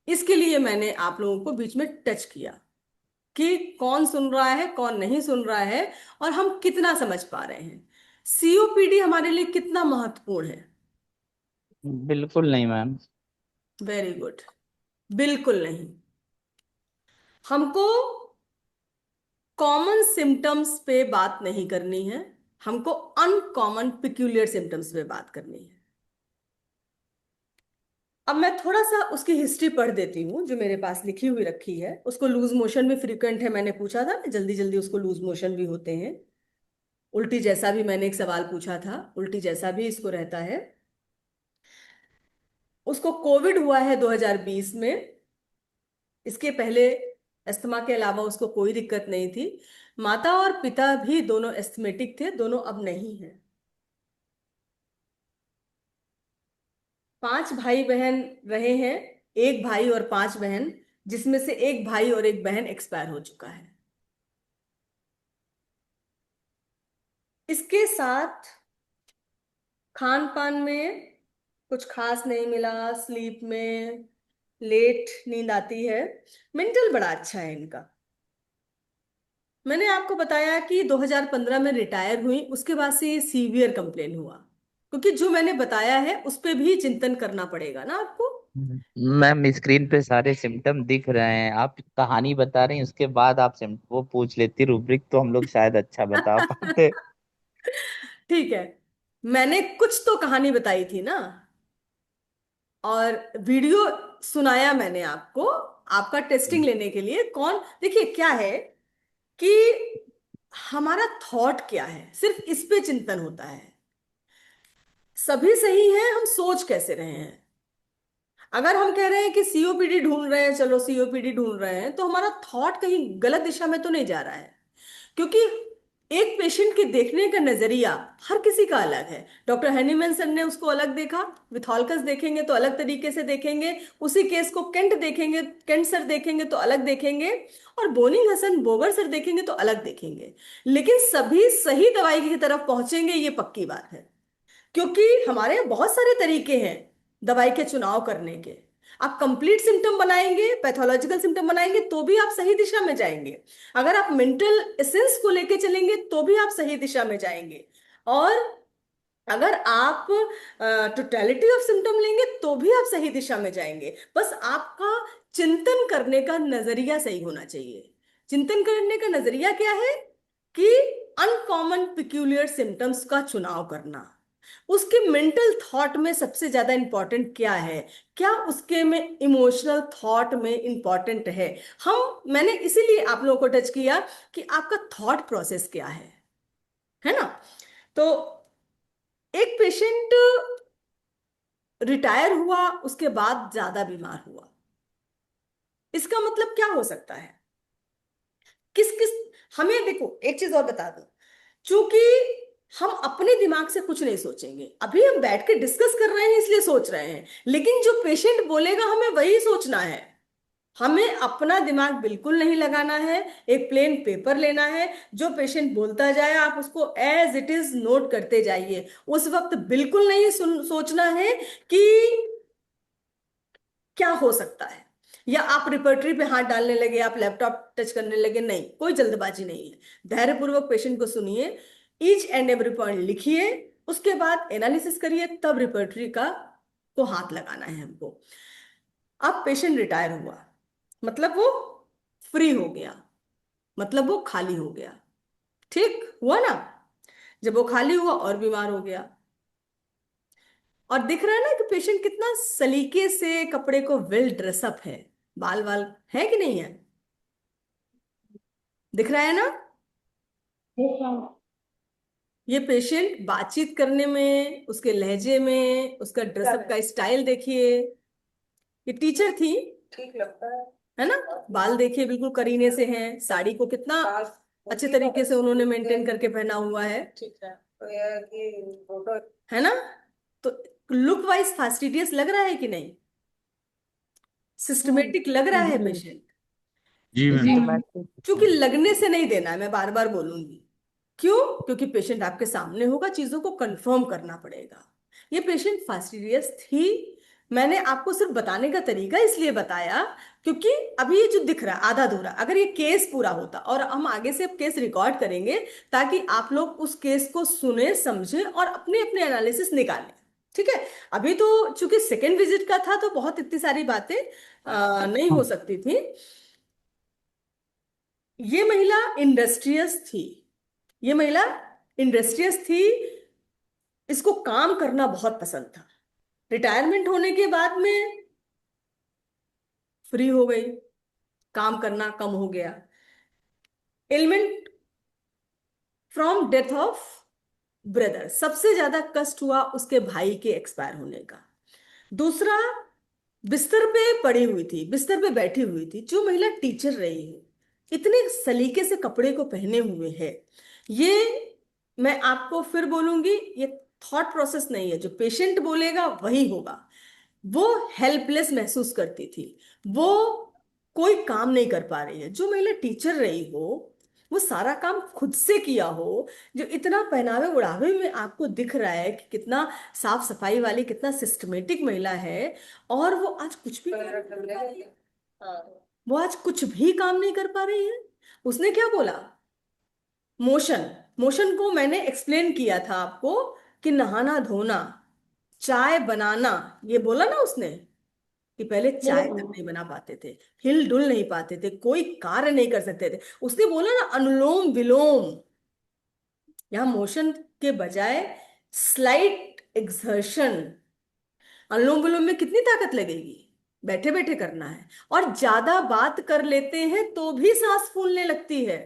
इसके लिए मैंने आप लोगों को बीच में टच किया कि कौन सुन रहा है कौन नहीं सुन रहा है, और हम कितना समझ पा रहे हैं। सीओपीडी हमारे लिए कितना महत्वपूर्ण है? बिल्कुल नहीं मैम। Very good. बिल्कुल नहीं। हमको कॉमन सिम्टम्स पे बात नहीं करनी है, हमको अनकॉमन पिक्यूलियर सिम्टम्स पे बात करनी है। अब मैं थोड़ा सा उसकी हिस्ट्री पढ़ देती हूँ जो मेरे पास लिखी हुई रखी है। उसको लूज मोशन भी फ्रीक्वेंट है, मैंने पूछा था ना, जल्दी जल्दी उसको लूज मोशन भी होते हैं। उल्टी जैसा भी मैंने एक सवाल पूछा था, उल्टी जैसा भी इसको रहता है। उसको कोविड हुआ है 2020 में। इसके पहले अस्थमा के अलावा उसको कोई दिक्कत नहीं थी। माता और पिता भी दोनों एस्थमेटिक थे, दोनों अब नहीं है। 5 भाई बहन रहे हैं, एक भाई और 5 बहन, जिसमें से एक भाई और एक बहन एक्सपायर हो चुका है। इसके साथ खान पान में कुछ खास नहीं मिला, स्लीप में लेट नींद आती है। मेंटल बड़ा अच्छा है इनका। मैंने आपको बताया कि 2015 में रिटायर हुई, उसके बाद से ये सीवियर कंप्लेन हुआ, क्योंकि जो मैंने बताया है उस पे भी चिंतन करना पड़ेगा ना आपको। मैम स्क्रीन पे सारे सिम्टम दिख रहे हैं, आप कहानी बता रही हैं उसके बाद आप वो पूछ लेती रूब्रिक तो हम लोग शायद अच्छा बता पाते। ठीक है, मैंने कुछ तो कहानी बताई थी ना, और वीडियो सुनाया मैंने आपको, आपका टेस्टिंग लेने के लिए। कौन, देखिए क्या है कि हमारा थॉट क्या है, सिर्फ इस पे चिंतन होता है। सभी सही है, हम सोच कैसे रहे हैं। अगर हम कह रहे हैं कि सीओपीडी ढूंढ रहे हैं, चलो सीओपीडी ढूंढ रहे हैं, तो हमारा थॉट कहीं गलत दिशा में तो नहीं जा रहा है। क्योंकि एक पेशेंट के देखने का नजरिया हर किसी का अलग है। डॉक्टर हैनीमैन सर ने उसको अलग देखा, विथॉल्कस देखेंगे तो अलग तरीके से देखेंगे, उसी केस को केंट देखेंगे, केंट सर देखेंगे तो अलग देखेंगे, और बोनिंग हसन बोगर सर देखेंगे तो अलग देखेंगे। लेकिन सभी सही दवाई की तरफ पहुंचेंगे, ये पक्की बात है। क्योंकि हमारे यहाँ बहुत सारे तरीके हैं दवाई के चुनाव करने के। आप कंप्लीट सिम्टम बनाएंगे, पैथोलॉजिकल सिम्टम बनाएंगे तो भी आप सही दिशा में जाएंगे। अगर आप मेंटल एसेंस को लेके चलेंगे तो भी आप सही दिशा में जाएंगे। और अगर आप टोटलिटी ऑफ सिम्टम लेंगे तो भी आप सही दिशा में जाएंगे। बस आपका चिंतन करने का नजरिया सही होना चाहिए। चिंतन करने का नजरिया क्या है कि अनकॉमन पिक्यूलियर सिम्टम्स का चुनाव करना। उसके मेंटल थॉट में सबसे ज्यादा इंपॉर्टेंट क्या है, क्या उसके में इमोशनल थॉट में इंपॉर्टेंट है। मैंने इसीलिए आप लोगों को टच किया कि आपका थॉट प्रोसेस क्या है ना। तो एक पेशेंट रिटायर हुआ, उसके बाद ज्यादा बीमार हुआ, इसका मतलब क्या हो सकता है? किस किस हमें देखो एक चीज और बता दूं, चूंकि हम अपने दिमाग से कुछ नहीं सोचेंगे, अभी हम बैठ के डिस्कस कर रहे हैं इसलिए सोच रहे हैं, लेकिन जो पेशेंट बोलेगा हमें वही सोचना है। हमें अपना दिमाग बिल्कुल नहीं लगाना है। एक प्लेन पेपर लेना है, जो पेशेंट बोलता जाए आप उसको एज इट इज नोट करते जाइए। उस वक्त बिल्कुल नहीं सोचना है कि क्या हो सकता है, या आप रिपर्टरी पे हाथ डालने लगे, आप लैपटॉप टच करने लगे। नहीं, कोई जल्दबाजी नहीं है। धैर्यपूर्वक पेशेंट को सुनिए, ईच एंड एवरी पॉइंट लिखिए, उसके बाद एनालिसिस करिए, तब रिपर्टरी का को हाथ लगाना है हमको। अब पेशेंट रिटायर हुआ, मतलब वो फ्री हो गया, मतलब वो खाली हो गया। ठीक हुआ ना? जब वो खाली हुआ और बीमार हो गया, और दिख रहा है ना कि पेशेंट कितना सलीके से कपड़े को वेल ड्रेसअप है, बाल वाल है कि नहीं है, दिख रहा है ना? ये पेशेंट बातचीत करने में, उसके लहजे में, उसका ड्रेसअप का स्टाइल देखिए। ये टीचर थी, ठीक लगता है ना? बाल देखिए बिल्कुल करीने से हैं, साड़ी को कितना है। अच्छे तरीके से उन्होंने मेंटेन करके पहना हुआ है, ठीक है। तो यह है कि फोटो है ना? तो लुक वाइज फास्टिडियस लग रहा है कि नहीं? सिस्टमेटिक लग रहा है पेशेंट? जी मैम। सिस्टमैटिक। क्योंकि लगने से नहीं देना है, मैं बार बार बोलूंगी। क्यों? क्योंकि पेशेंट आपके सामने होगा, चीजों को कंफर्म करना पड़ेगा। ये पेशेंट फास्टिडियस थी। मैंने आपको सिर्फ बताने का तरीका इसलिए बताया क्योंकि अभी ये जो दिख रहा है आधा अधूरा, अगर ये केस पूरा होता, और हम आगे से केस रिकॉर्ड करेंगे ताकि आप लोग उस केस को सुने, समझें और अपने अपने एनालिसिस निकालें। ठीक है? अभी तो चूंकि सेकेंड विजिट का था तो बहुत इतनी सारी बातें नहीं हो सकती थी। ये महिला इंडस्ट्रियस थी, ये महिला इंडस्ट्रियस थी, इसको काम करना बहुत पसंद था। रिटायरमेंट होने के बाद में फ्री हो गई, काम करना कम हो गया। Element from death of brother, सबसे ज्यादा कष्ट हुआ उसके भाई के एक्सपायर होने का। दूसरा, बिस्तर पे पड़ी हुई थी, बिस्तर पे बैठी हुई थी। जो महिला टीचर रही है, इतने सलीके से कपड़े को पहने हुए है, ये मैं आपको फिर बोलूंगी, ये थॉट प्रोसेस नहीं है। जो पेशेंट बोलेगा वही होगा। वो हेल्पलेस महसूस करती थी, वो कोई काम नहीं कर पा रही है। जो महिला टीचर रही हो, वो सारा काम खुद से किया हो, जो इतना पहनावे उड़ावे में आपको दिख रहा है कि कितना साफ सफाई वाली, कितना सिस्टमेटिक महिला है, और वो आज कुछ भी काम नहीं कर पा रही है। हाँ। वो आज कुछ भी काम नहीं कर पा रही है। उसने क्या बोला? मोशन, मोशन को मैंने एक्सप्लेन किया था आपको कि नहाना धोना, चाय बनाना, ये बोला ना उसने कि पहले चाय तक नहीं बना पाते थे, हिल डुल नहीं पाते थे, कोई कार्य नहीं कर सकते थे। उसने बोला ना अनुलोम विलोम, यहां मोशन के बजाय स्लाइट एक्सर्शन। अनुलोम विलोम में कितनी ताकत लगेगी? बैठे बैठे करना है, और ज्यादा बात कर लेते हैं तो भी सांस फूलने लगती है।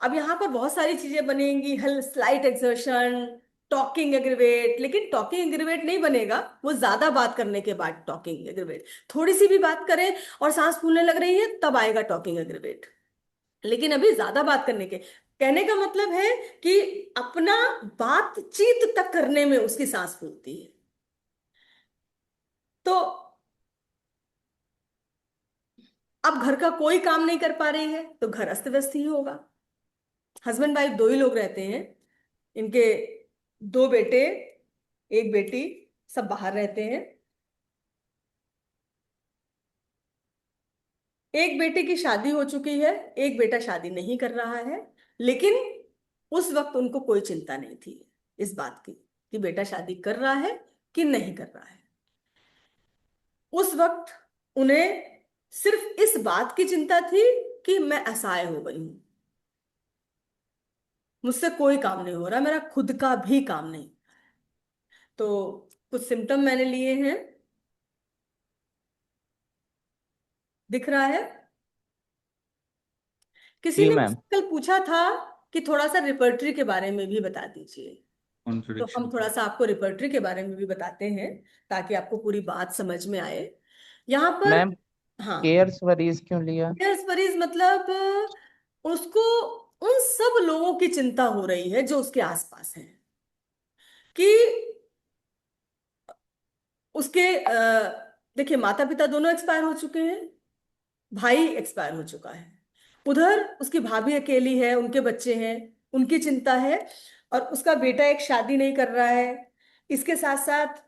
अब यहाँ पर बहुत सारी चीजें बनेंगी, हल स्लाइट एक्सर्शन, टॉकिंग एग्रीवेट, लेकिन टॉकिंग एग्रीवेट नहीं बनेगा, वो ज्यादा बात करने के बाद टॉकिंग एग्रीवेट। थोड़ी सी भी बात करें और सांस फूलने लग रही है तब आएगा टॉकिंग एग्रीवेट। लेकिन अभी ज्यादा बात करने के, कहने का मतलब है कि अपना बातचीत तक करने में उसकी सांस फूलती है। तो अब घर का कोई काम नहीं कर पा रही है तो घर अस्त व्यस्त ही होगा। हस्बैंड वाइफ दो ही लोग रहते हैं, इनके दो बेटे, एक बेटी, सब बाहर रहते हैं। एक बेटे की शादी हो चुकी है, एक बेटा शादी नहीं कर रहा है। लेकिन उस वक्त उनको कोई चिंता नहीं थी इस बात की कि बेटा शादी कर रहा है कि नहीं कर रहा है। उस वक्त उन्हें सिर्फ इस बात की चिंता थी कि मैं असहाय हो गई हूं, मुझसे कोई काम नहीं हो रहा, मेरा खुद का भी काम नहीं। तो कुछ सिम्टम मैंने लिए हैं, दिख रहा है। किसी जी ने मैम। मुझसे कल पूछा था कि थोड़ा सा रिपर्टरी के बारे में भी बता दीजिए। तो हम कॉन्ट्रडिक्शन। थोड़ा सा आपको रिपर्टरी के बारे में भी बताते हैं ताकि आपको पूरी बात समझ में आए। यहाँ पर, मैम हाँ, केयर्स वरीज क्यों लिया? केयर्स वरीज मतलब उसको उन सब लोगों की चिंता हो रही है जो उसके आसपास हैं, कि उसके देखिए माता पिता दोनों एक्सपायर हो चुके हैं, भाई एक्सपायर हो चुका है, उधर उसकी भाभी अकेली है, उनके बच्चे हैं, उनकी चिंता है, और उसका बेटा एक शादी नहीं कर रहा है। इसके साथ साथ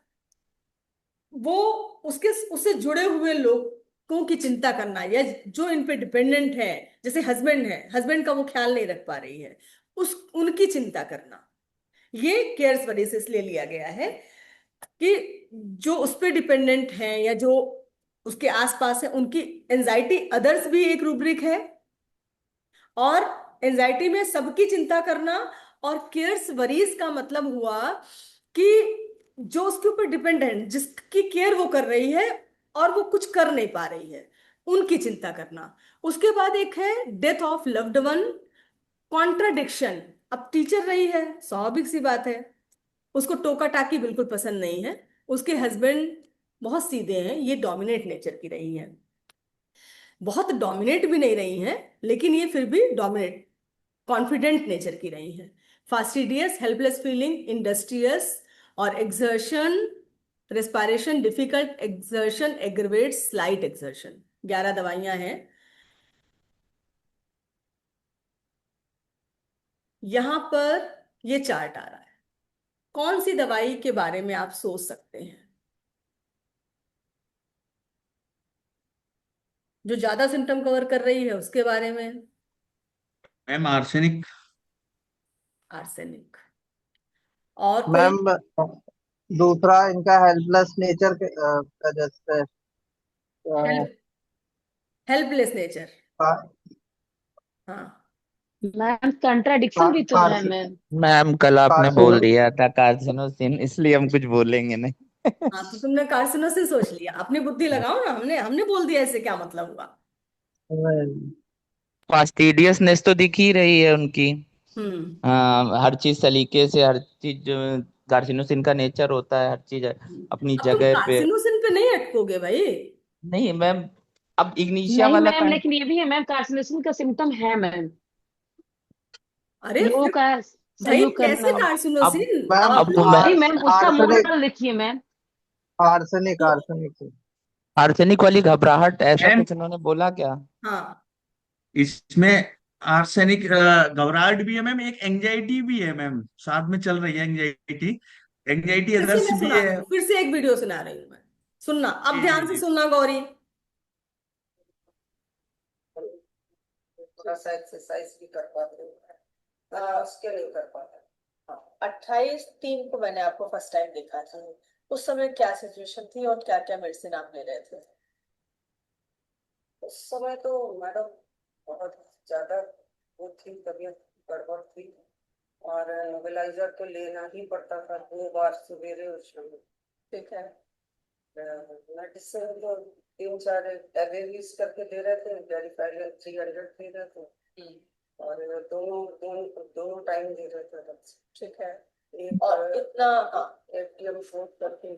वो उसके उससे जुड़े हुए लोगों की चिंता करना, या जो इन पे डिपेंडेंट है, जैसे हस्बैंड है, हस्बैंड का वो ख्याल नहीं रख पा रही है, उस उनकी चिंता करना, ये केयर्स वजह से इसलिए लिया गया है कि जो उस पे डिपेंडेंट है या जो उसके आसपास है उनकी एंजाइटी अदर्स भी एक रूब्रिक है। और एंजाइटी में सबकी चिंता करना, और केयर्स वरीज का मतलब हुआ कि जो उसके ऊपर डिपेंडेंट, जिसकी केयर वो कर रही है और वो कुछ कर नहीं पा रही है, उनकी चिंता करना। उसके बाद एक है death of loved one, contradiction. अब टीचर रही है, स्वाभाविक सी बात है, उसको टोका टाकी बिल्कुल पसंद नहीं है। उसके हस्बैंड बहुत सीधे हैं, ये डोमिनेट नेचर की रही है, बहुत डोमिनेट भी नहीं रही हैं, लेकिन ये फिर भी डोमिनेट कॉन्फिडेंट नेचर की रही हैं। फास्टिडियस, हेल्पलेस फीलिंग, इंडस्ट्रियस और exertion, respiration difficult, exertion aggravate, slight exertion. 11 दवाइयां हैं। यहां पर ये चार्ट आ रहा है, कौन सी दवाई के बारे में आप सोच सकते हैं जो ज्यादा सिम्टम कवर कर रही है उसके बारे में? Ma'am arsenic. आर्सेनिक। और कोई? मैम दूसरा इनका हेल्पलेस नेचर के जैसे हेल्प हेल्पलेस नेचर, का, हाँ। मैम कंट्राडिक्शन भी तो है कार्स मैम। मैम कल आपने बोल कार्सिनो दिया था कार्सिनोसिन, इसलिए हम कुछ बोलेंगे नहीं। हाँ, तो तुमने कार्सिनोसिस सोच लिया, अपनी बुद्धि लगाओ ना, हमने हमने बोल दिया, इससे क्या मतलब हुआ? फास्टिडियसनेस तो दिख ही रही है उनकी। हम्म। हर चीज सलीके से, हर चीज जो कार्सिनोसिन का नेचर होता है, हर चीज अपनी अब तुम जगह पे। कार्सिनोसिन पे नहीं अटकोगे भाई। नहीं मैम, अब इग्निशिया नहीं वाला मैम, लेकिन ये भी है मैम, कार्सिनेशन का सिम्टम है मैम, अरे लोगों फिर का भाई सहयोग कैसे करना। अब कार्सिनोसिन? अब मैम आप अब वो लोग मैं नहीं मैम, उसका आर्सेनिक मॉडल लिखिए मैम। आर्सेनिक तो, आर्सेनिक आर्सेनिक वाली घबराहट ऐसा मैम कुछ उन्होंने बोला क्या? हाँ, इसमें आर्सेनिक घबराहट भी है मैम, एक एंजाइटी भी है मैम, साथ में चल रही है एंजाइटी। एंजाइटी फिर से अदर्स मैं भी सुना रही है। हूँ, फिर से एक वीडियो सुना रही हूँ मैं, सुनना, अब जी जी ध्यान से जी। सुनना गौरी। थोड़ा सा एक्सरसाइज भी कर पाते हैं, उसके नहीं कर पाते। 28/3 को मैंने आपको फर्स्ट टाइम देखा था। उस समय क्या सिचुएशन थी और क्या क्या मेडिसिन आप ले रहे थे? उस समय तो मैडम बहुत ज्यादा वो थी, तबीयत गड़बड़ थी, और नेबुलाइजर तो लेना ही पड़ता था 2 बार, सवेरे और शाम। ठीक है। मेडिसिन तो 3-4 एवेवीज करके दे रहे थे, वेरीफाइल 300 दे रहे थे, और दोनों दोनों दोनों टाइम दे रहे थे। ठीक है। एक और इतना, हाँ एटीएम फोन करके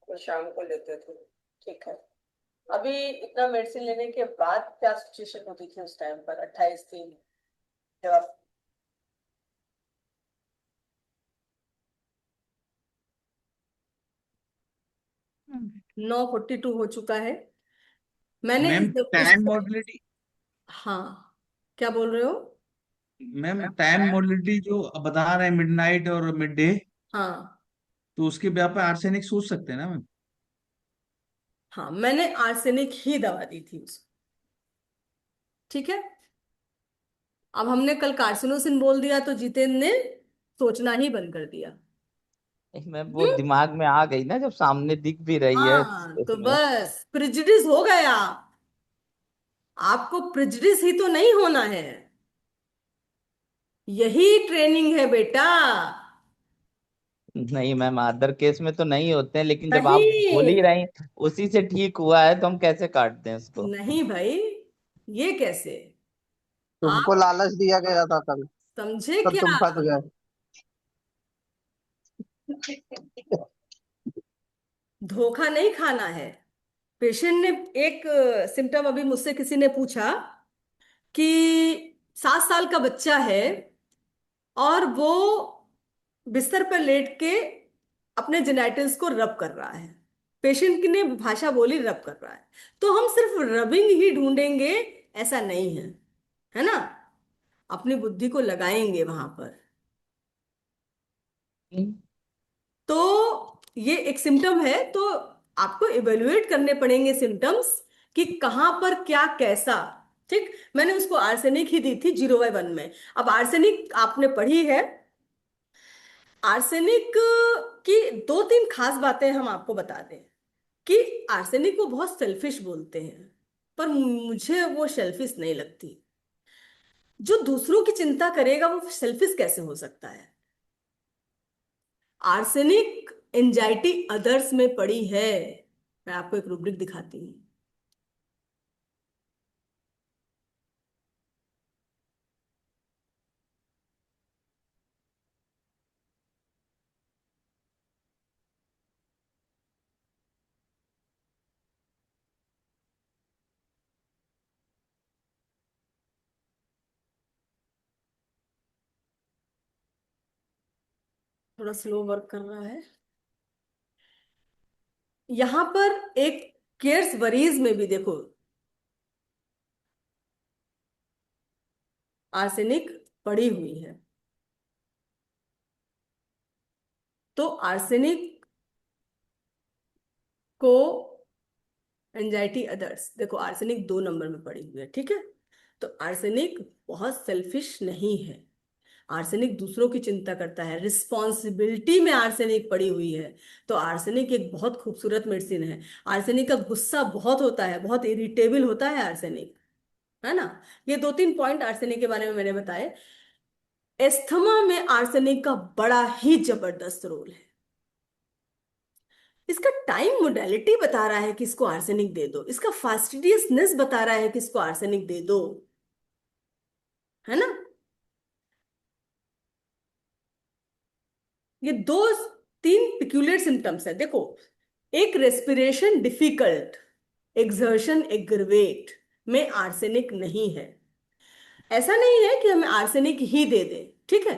वो शाम को लेते थे। ठीक है। अभी इतना मेडिसिन लेने के बाद क्या सिचुएशन होती थी उस टाइम पर, 28 दिन जब आप? हम्म। 9:42 हो चुका है। मैंने मैम इस टाइम मॉडलिटी, हाँ, क्या बोल रहे हो? मैम टाइम मॉडलिटी जो बता रहे हैं मिडनाइट और मिड डे, हाँ तो उसके ब्याह पे आर्सेनिक सोच सकते हैं ना मैम? हाँ, मैंने आर्सेनिक ही दवा दी थी उसको। ठीक है। अब हमने कल कार्सिनोसिन बोल दिया तो जितेंद्र ने सोचना ही बंद कर दिया। मैम वो हम्म? दिमाग में आ गई ना, जब सामने दिख भी रही है हाँ तो उसमें। बस प्रिजुडिस हो गया। आपको प्रिजुडिस ही तो नहीं होना है। यही ट्रेनिंग है बेटा। नहीं मैम, अदर केस में तो नहीं होते हैं, लेकिन जब आप बोल ही नहीं रही हैं उसी से ठीक हुआ है तो हम कैसे काट दें उसको। नहीं भाई, ये कैसे? तुमको आप लालच दिया गया था कल, समझे तब तुम क्या? फंस गए। धोखा नहीं खाना है। पेशेंट ने एक सिम्टम अभी मुझसे किसी ने पूछा कि 7 साल का बच्चा है और वो बिस्तर पर लेट के अपने जेनाइटल्स को रब कर रहा है। पेशेंट की ने भाषा बोली रब कर रहा है। तो हम सिर्फ रबिंग ही ढूंढेंगे ऐसा नहीं है, है ना? अपनी बुद्धि को लगाएंगे वहां पर। तो ये एक सिम्टम है, तो आपको इवेल्युएट करने पड़ेंगे सिम्टम्स कि कहां पर क्या कैसा। ठीक। मैंने उसको आर्सेनिक ही दी थी 0/1 में। अब आर्सेनिक आपने पढ़ी है। आर्सेनिक की 2-3 खास बातें हम आपको बता दें कि आर्सेनिक को बहुत सेल्फिश बोलते हैं, पर मुझे वो सेल्फिश नहीं लगती। जो दूसरों की चिंता करेगा वो सेल्फिश कैसे हो सकता है? आर्सेनिक एंजाइटी अदर्स में पड़ी है। मैं आपको एक रूब्रिक दिखाती हूँ। थोड़ा स्लो वर्क कर रहा है। यहां पर एक केयर्स वरीज में भी देखो आर्सेनिक पड़ी हुई है। तो आर्सेनिक को एंजाइटी अदर्स, देखो आर्सेनिक 2 नंबर में पड़ी हुई है। ठीक है। तो आर्सेनिक बहुत सेल्फिश नहीं है। आर्सेनिक दूसरों की चिंता करता है, रिस्पॉन्सिबिलिटी में आर्सेनिक पड़ी हुई है। तो आर्सेनिक एक बहुत खूबसूरत मेडिसिन है। आर्सेनिक का गुस्सा बहुत होता है, बहुत इरिटेबल होता है आर्सेनिक, है ना? ये 2-3 पॉइंट आर्सेनिक के बारे में मैंने बताए। एस्थमा में आर्सेनिक का बड़ा ही जबरदस्त रोल है। इसका टाइम मोडालिटी बता रहा है कि इसको आर्सेनिक दे दो, इसका फास्टिडियसनेस बता रहा है कि इसको आर्सेनिक दे दो, है ना? ये 2-3 पिक्यूलियर सिम्टम्स है, देखो। एक रेस्पिरेशन डिफिकल्ट, एक्सर्शन एग्रवेट में आर्सेनिक नहीं है। ऐसा नहीं है कि हमें आर्सेनिक ही दे दे। ठीक है।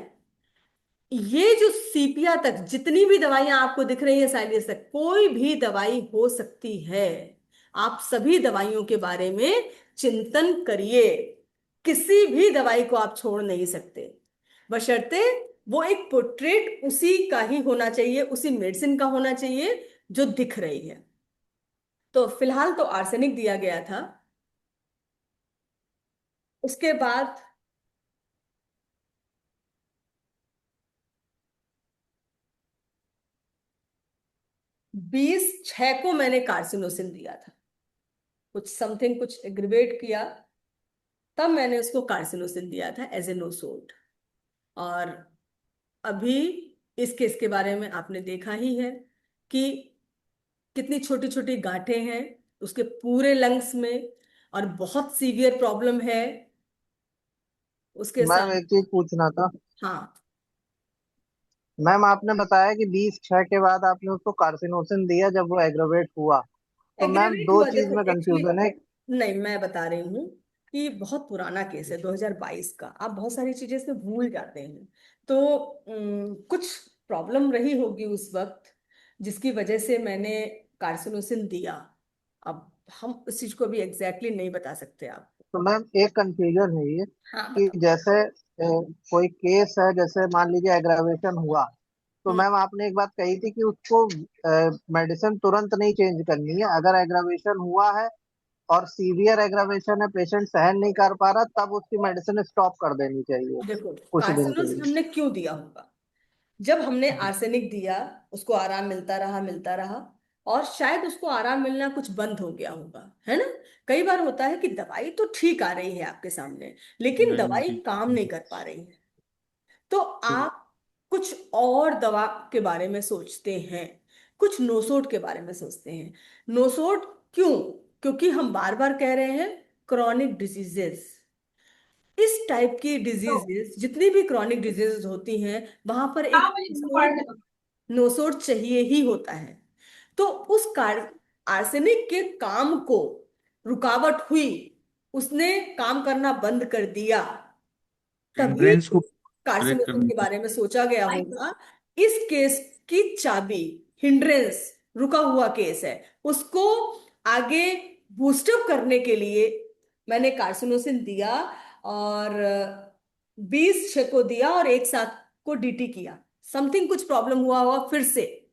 ये जो सीपिया तक जितनी भी दवाइयां आपको दिख रही है, साइलियस तक कोई भी दवाई हो सकती है। आप सभी दवाइयों के बारे में चिंतन करिए। किसी भी दवाई को आप छोड़ नहीं सकते, बशर्ते वो एक पोर्ट्रेट उसी का ही होना चाहिए, उसी मेडिसिन का होना चाहिए जो दिख रही है। तो फिलहाल तो आर्सेनिक दिया गया था। उसके बाद 20/6 को मैंने कार्सिनोसिन दिया था। कुछ समथिंग कुछ एग्रीवेट किया, तब मैंने उसको कार्सिनोसिन दिया था एज ए नो सोल्ट। और अभी इस केस के बारे में आपने देखा ही है कि कितनी छोटी छोटी गांठें हैं उसके पूरे लंग्स में, और बहुत सीवियर प्रॉब्लम है उसके मैम साथ। एक चीज पूछना था। हाँ मैम आपने बताया कि 20/6 के बाद आपने उसको कार्सिनोसिन दिया जब वो एग्रोवेट हुआ। तो मैम एग्रीवेट दो हुआ, चीज देखो में एक्चुअली, कंफ्यूजन है। नहीं मैं बता रही हूँ कि बहुत पुराना केस है 2022 का, आप बहुत सारी चीजें से भूल जाते हैं। तो कुछ प्रॉब्लम रही होगी उस वक्त जिसकी वजह से मैंने कार्सिनोसिन दिया। अब हम उस चीज को भी एग्जैक्टली नहीं बता सकते आप। तो मैम एक कंफ्यूजन है ये हाँ कि बताओ। जैसे कोई केस है, जैसे मान लीजिए एग्रावेशन हुआ, तो हम्म। मैम आपने एक बात कही थी कि उसको मेडिसिन तुरंत नहीं चेंज करनी है। अगर एग्रावेशन हुआ है और सीवियर एग्रावेशन है, पेशेंट सहन नहीं कर पा रहा, तब उसकी मेडिसिन स्टॉप कर देनी चाहिए देखो कुछ दिन के कार्सिनोसिन लिए। हमने क्यों दिया होगा? जब हमने आर्सेनिक दिया, उसको आराम मिलता रहा मिलता रहा, और शायद उसको आराम मिलना कुछ बंद हो गया होगा, है ना। कई बार होता है कि दवाई तो ठीक आ रही है आपके सामने, लेकिन दवाई काम नहीं कर पा रही है। तो आप कुछ और दवा के बारे में सोचते हैं, कुछ नोसोड के बारे में सोचते हैं। नोसोड क्यों? क्योंकि हम बार बार कह रहे हैं क्रॉनिक डिजीजेस, इस टाइप की डिजीजेस, जितनी भी क्रॉनिक डिजीजेस होती हैं वहां पर एक नोसोड, नोसोड चाहिए ही होता है। तो उस कार आर्सेनिक के काम को रुकावट हुई, उसने काम करना बंद कर दिया, तभी हिंड्रेंस को ब्रेक कार्सिनोजन करने के की। बारे में सोचा गया होगा। इस केस की चाबी हिंड्रेंस, रुका हुआ केस है, उसको आगे बूस्टअप करने के लिए मैंने कार्सिनोसिन दिया, और 20/6 को दिया और 1/7 को डीटी किया। समथिंग कुछ प्रॉब्लम हुआ हुआ फिर से,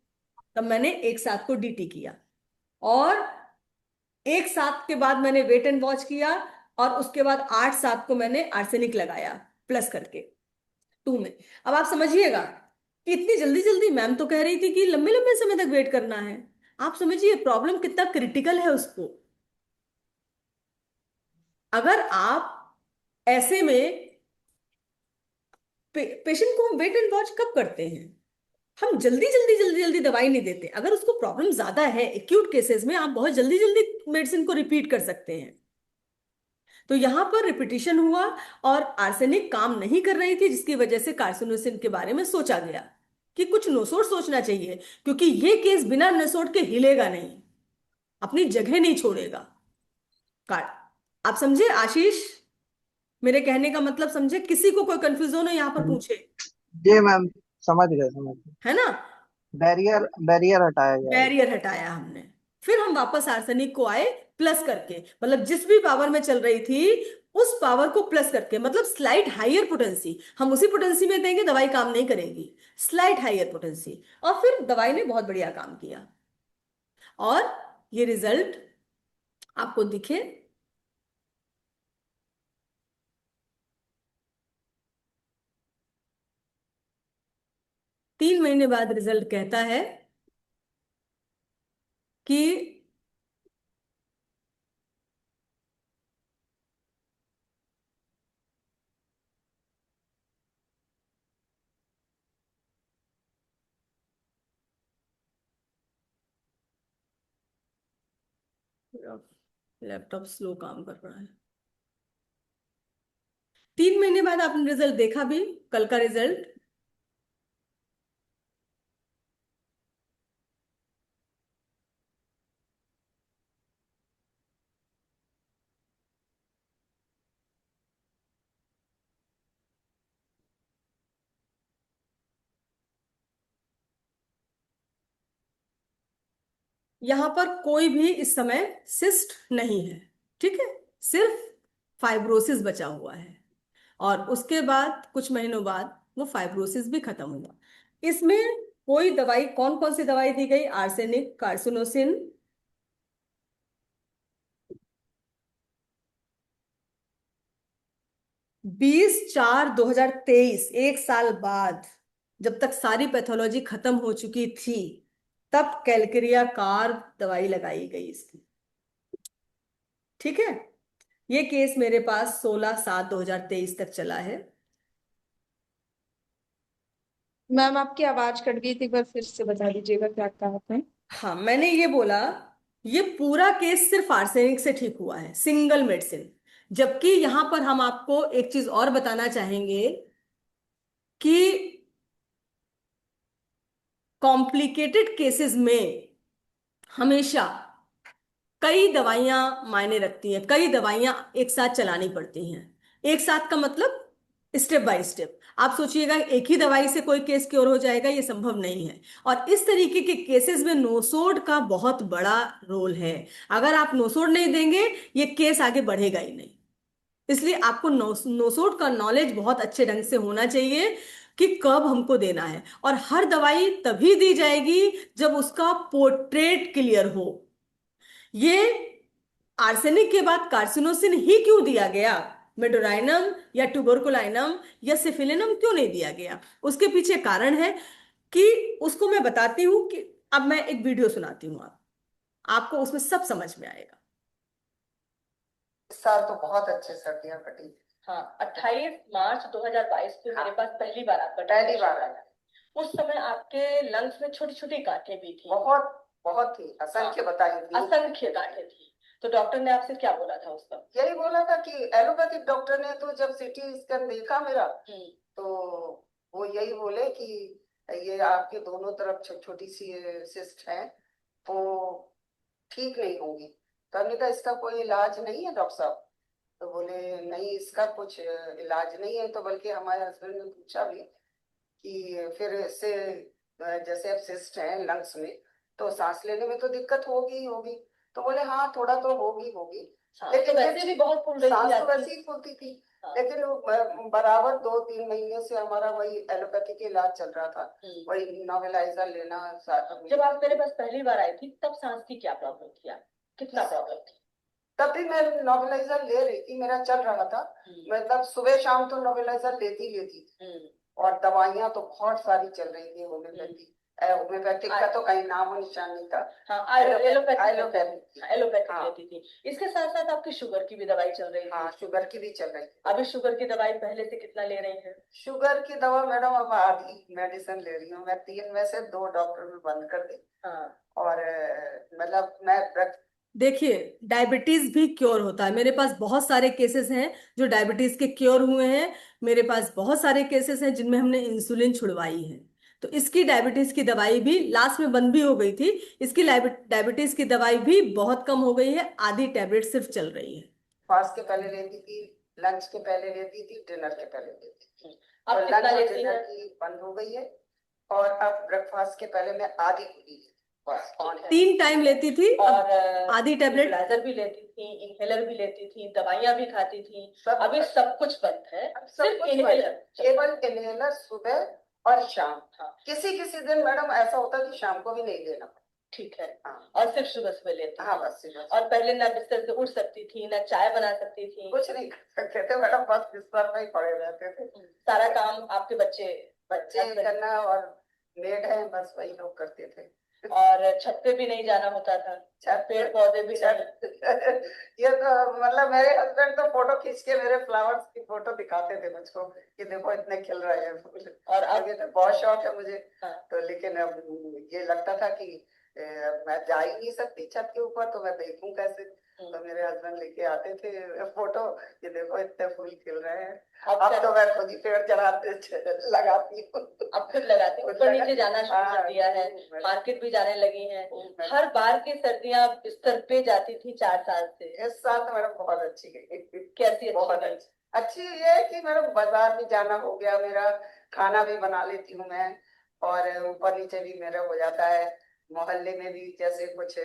तब मैंने 1/7 को डीटी किया, और 1/7 के बाद मैंने वेट एंड वॉच किया, और उसके बाद 8/7 को मैंने आर्सेनिक लगाया प्लस करके 2 में। अब आप समझिएगा कि इतनी जल्दी जल्दी, मैम तो कह रही थी कि लंबे लंबे समय तक वेट करना है। आप समझिए प्रॉब्लम कितना क्रिटिकल है उसको। अगर आप ऐसे में पेशेंट को हम वेट एंड वॉच कब करते हैं? हम जल्दी जल्दी जल्दी जल्दी दवाई नहीं देते। अगर उसको प्रॉब्लम ज्यादा है, एक्यूट केसेस में आप बहुत जल्दी जल्दी मेडिसिन को रिपीट कर सकते हैं। तो यहां पर रिपीटिशन हुआ, और आर्सेनिक काम नहीं कर रही थी, जिसकी वजह से कार्सिनोसिन के बारे में सोचा गया कि कुछ नोसोड सोचना चाहिए, क्योंकि ये केस बिना नोसोड के हिलेगा नहीं, अपनी जगह नहीं छोड़ेगा। कार्ड, आप समझे आशीष? मेरे कहने का मतलब समझे? किसी को कोई कंफ्यूजन हो यहाँ पर पूछे, जी मैम, समझ गए समझ गए। है ना। बैरियर बैरियर हटाया जाएगा। बैरियर हटाया हमने, फिर हम वापस आर्सेनिक को आए प्लस करके, मतलब जिस भी पावर में चल रही थी उस पावर को प्लस करके, मतलब स्लाइट हाइयर पोटेंसी, हम उसी पोटेंसी में देंगे, दवाई काम नहीं करेगी, स्लाइट हाइयर पोटेंसी, और फिर दवाई ने बहुत बढ़िया काम किया, और ये रिजल्ट आपको दिखे। 3 महीने बाद रिजल्ट कहता है कि लैपटॉप स्लो काम कर रहा है। 3 महीने बाद आपने रिजल्ट देखा भी, कल का रिजल्ट। यहां पर कोई भी इस समय सिस्ट नहीं है, ठीक है, सिर्फ फाइब्रोसिस बचा हुआ है, और उसके बाद कुछ महीनों बाद वो फाइब्रोसिस भी खत्म हुआ। इसमें कोई दवाई, कौन कौन सी दवाई दी गई? आर्सेनिक, कार्सिनोसिन, 20/4/2023, 1 साल बाद, जब तक सारी पैथोलॉजी खत्म हो चुकी थी, तब कैलकेरिया कार दवाई लगाई गई इसकी, ठीक है। ये केस मेरे पास 16/7/2023 तक चला है। मैम आपकी आवाज कट गई थी, एक बार फिर से बता दीजिएगा क्या कहा आपने। हाँ, मैंने ये बोला, ये पूरा केस सिर्फ आर्सेनिक से ठीक हुआ है, सिंगल मेडिसिन। जबकि यहां पर हम आपको एक चीज और बताना चाहेंगे कि कॉम्प्लिकेटेड केसेस में हमेशा कई दवाइयां मायने रखती हैं, कई दवाइयां एक साथ चलानी पड़ती हैं। एक साथ का मतलब स्टेप बाय स्टेप। आप सोचिएगा एक ही दवाई से कोई केस क्योर हो जाएगा, ये संभव नहीं है। और इस तरीके के केसेस में नोसोड का बहुत बड़ा रोल है। अगर आप नोसोड नहीं देंगे, ये केस आगे बढ़ेगा ही नहीं। इसलिए आपको नोसोड का नॉलेज बहुत अच्छे ढंग से होना चाहिए कि कब हमको देना है। और हर दवाई तभी दी जाएगी जब उसका पोर्ट्रेट क्लियर हो। ये आर्सेनिक के बाद कार्सिनोसिन ही क्यों दिया गया, मेडोराइनम या ट्यूबरकुलाइनम या सिफिलिनम क्यों नहीं दिया गया? उसके पीछे कारण है कि उसको मैं बताती हूँ कि अब मैं एक वीडियो सुनाती हूँ, आपको उसमें सब समझ में आएगा। इस साल तो बहुत अच्छे सर्दियां कटी। हाँ, 28 मार्च 2022 को मेरे पास पहली बार आपका पहली बार आया। उस समय आपके लंग्स में छोटी छोटी गांठें भी थी, बहुत बहुत थी, असंख्य बताई थी। असंख्य गांठें थी। तो डॉक्टर ने आपसे क्या बोला था उस वक्त? यही बोला था कि एलोपैथिक डॉक्टर ने तो जब सीटी स्कैन देखा मेरा, तो वो यही बोले कि ये आपके दोनों तरफ छोटी सी सिस्ट है, वो ठीक नहीं होंगी। तो हमने कहा इसका कोई इलाज नहीं है डॉक्टर साहब? तो बोले नहीं, इसका कुछ इलाज नहीं है। तो बल्कि हमारे हस्बैंड ने पूछा भी कि फिर इससे जैसे अब सिस्ट है लंग्स में, तो सांस लेने में तो दिक्कत होगी ही होगी। तो बोले हाँ, थोड़ा तो होगी होगी, लेकिन वैसे भी बहुत फूल रही थी सांस तो आपकी। वैसे ही फूलती थी। लेकिन वो बराबर 2-3 महीने से हमारा वही एलोपैथिक इलाज चल रहा था, वही नोवेलाइजर लेना। जब आप मेरे पास पहली बार आई थी तब सांस की क्या प्रॉब्लम थी, आप कितना प्रॉब्लम थी? तब भी मैं नोवेलाइजर ले रही थी, मेरा चल रहा था। मतलब सुबह शाम तो नोवेलाइजर लेती थी। और दवाइयां तो बहुत सारी चल रही थी होम्योपैथी। होम्योपैथिक का तो कहीं नाम और निशान नहीं था। हाँ, एलोपैथिक हाँ। लेती थी। इसके साथ साथ आपकी शुगर की भी दवाई चल रही थी। हाँ, शुगर की भी चल रही थी। अभी शुगर की दवाई पहले से कितना ले रही है? शुगर की दवा मैडम अब आधी मेडिसिन ले रही हूँ मैं। 3 में से 2 डॉक्टर ने बंद कर दी। और मतलब मैं देखिए, डायबिटीज भी क्योर होता है। मेरे पास बहुत सारे केसेस हैं जो डायबिटीज के क्योर हुए हैं। मेरे पास बहुत सारे केसेस हैं जिनमें हमने इंसुलिन छुड़वाई है। तो इसकी डायबिटीज की दवाई भी लास्ट में बंद भी हो गई थी। इसकी डायबिटीज की दवाई भी बहुत कम हो गई है, आधी टैबलेट सिर्फ चल रही है। फास्ट के पहले लेती थी, लंच के पहले लेती थी, डिनर के पहले लेती थी। अब और कितना लंच और लेती डिनर है? की बंद हो गई है। और अब ब्रेकफास्ट के पहले मैं आधी पूरी बस 3 टाइम लेती थी और आधी टैबलेट। नेबुलाइजर भी लेती थी, इनहेलर भी लेती थी, दवाइयां भी खाती थी। अभी सब कुछ बंद है, सिर्फ इनहेलर। केवल इनहेलर सुबह और शाम। किसी किसी दिन मैडम ऐसा होता है कि शाम को भी नहीं लेना। ठीक है। और सिर्फ सुबह सुबह लेती हाँ, बस सुबह। और पहले ना बिस्तर से उठ सकती थी, ना चाय बना सकती थी, कुछ नहीं कर सकते थे मैडम, बस बिस्तर में ही पड़े रहते थे। सारा काम आपके बच्चे करना और मेड है, बस वही लोग करते थे। और छत पे भी नहीं जाना होता था, छत पेड़ पौधे भी ये तो मतलब मेरे हस्बैंड तो फोटो खींच के मेरे फ्लावर्स की फोटो दिखाते थे मुझको कि देखो इतने खिल रहे हैं फूल। और अब तो बहुत शौक है मुझे। तो लेकिन अब ये लगता था कि मैं जा ही नहीं सकती छत के ऊपर, तो मैं देखूं कैसे। तो मेरे हस्बैंड लेके आते थे फोटो कि देखो इतने फूल खिल रहे हैं। अब तो मैं खुद ही पेड़ चढ़ाते लगाती हूँ। अब खुद लगाती हूँ, ऊपर नीचे जाना शुरू कर दिया है, मार्केट भी जाने लगी है। हर बार की सर्दियां बिस्तर पे जाती थी 4 साल से। इस साल तो मैडम बहुत अच्छी गई। कैसी? बहुत अच्छी ये है कि मैडम बाजार भी जाना हो गया मेरा, खाना भी बना लेती हूँ मैं, और ऊपर नीचे भी मेरा हो जाता है। मोहल्ले में भी जैसे कुछ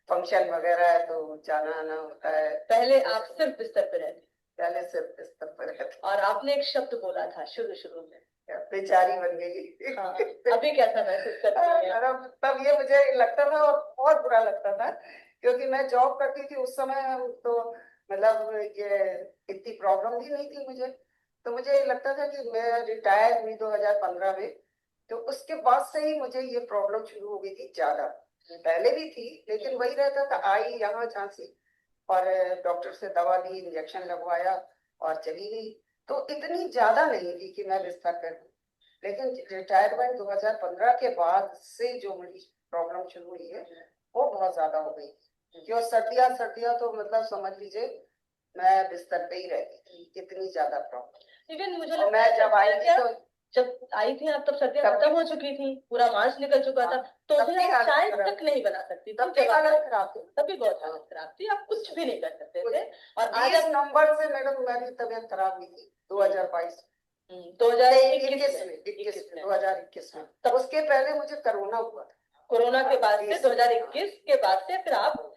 फंक्शन वगैरह है तो जाना आना होता है। पहले आप सिर्फ बिस्तर पे रहती? पहले सिर्फ बिस्तर पर रहती। और आपने एक शब्द बोला था शुरू में, बेचारी बन गई। हाँ, अभी कैसा महसूस करती हैं? तब ये मुझे लगता था और बहुत बुरा लगता था, क्योंकि मैं जॉब करती थी उस समय। तो मतलब ये इतनी प्रॉब्लम भी नहीं थी मुझे। तो मुझे लगता था कि मैं रिटायर हुई 2015 में, तो उसके बाद से ही मुझे ये प्रॉब्लम शुरू हो गई थी ज्यादा। पहले भी थी लेकिन वही रहता था, आई यहाँ झांसी और डॉक्टर से दवा दी, इंजेक्शन लगवाया और चली गई। तो इतनी ज्यादा नहीं थी कि मैं बिस्तर कर दूं। लेकिन रिटायरमेंट 2015 के बाद से जो मेरी प्रॉब्लम शुरू हुई है वो बहुत ज्यादा हो गई। क्यों, सर्दियां तो मतलब समझ लीजिए मैं बिस्तर पे ही रहती थी, इतनी ज्यादा प्रॉब्लम। लेकिन मुझे मैं जब आई थी तो जब आई थी आप तब सर्दियां तब खत्म हो चुकी थी, पूरा मार्च निकल चुका था, तो तब फिर भी आप हालत चाय खराब तक नहीं बना सकती थी, तब भी हालत खराब थी। तभी बहुत हालत खराब थी, आप कुछ भी नहीं कर सकते थे। और आज 20 आप नवंबर से मैडम मेरी तबीयत खराब हुई थी 2022 2021 में 2021 में। तब उसके पहले मुझे कोरोना हुआ था। कोरोना के बाद से 2021 के बाद से फिर आप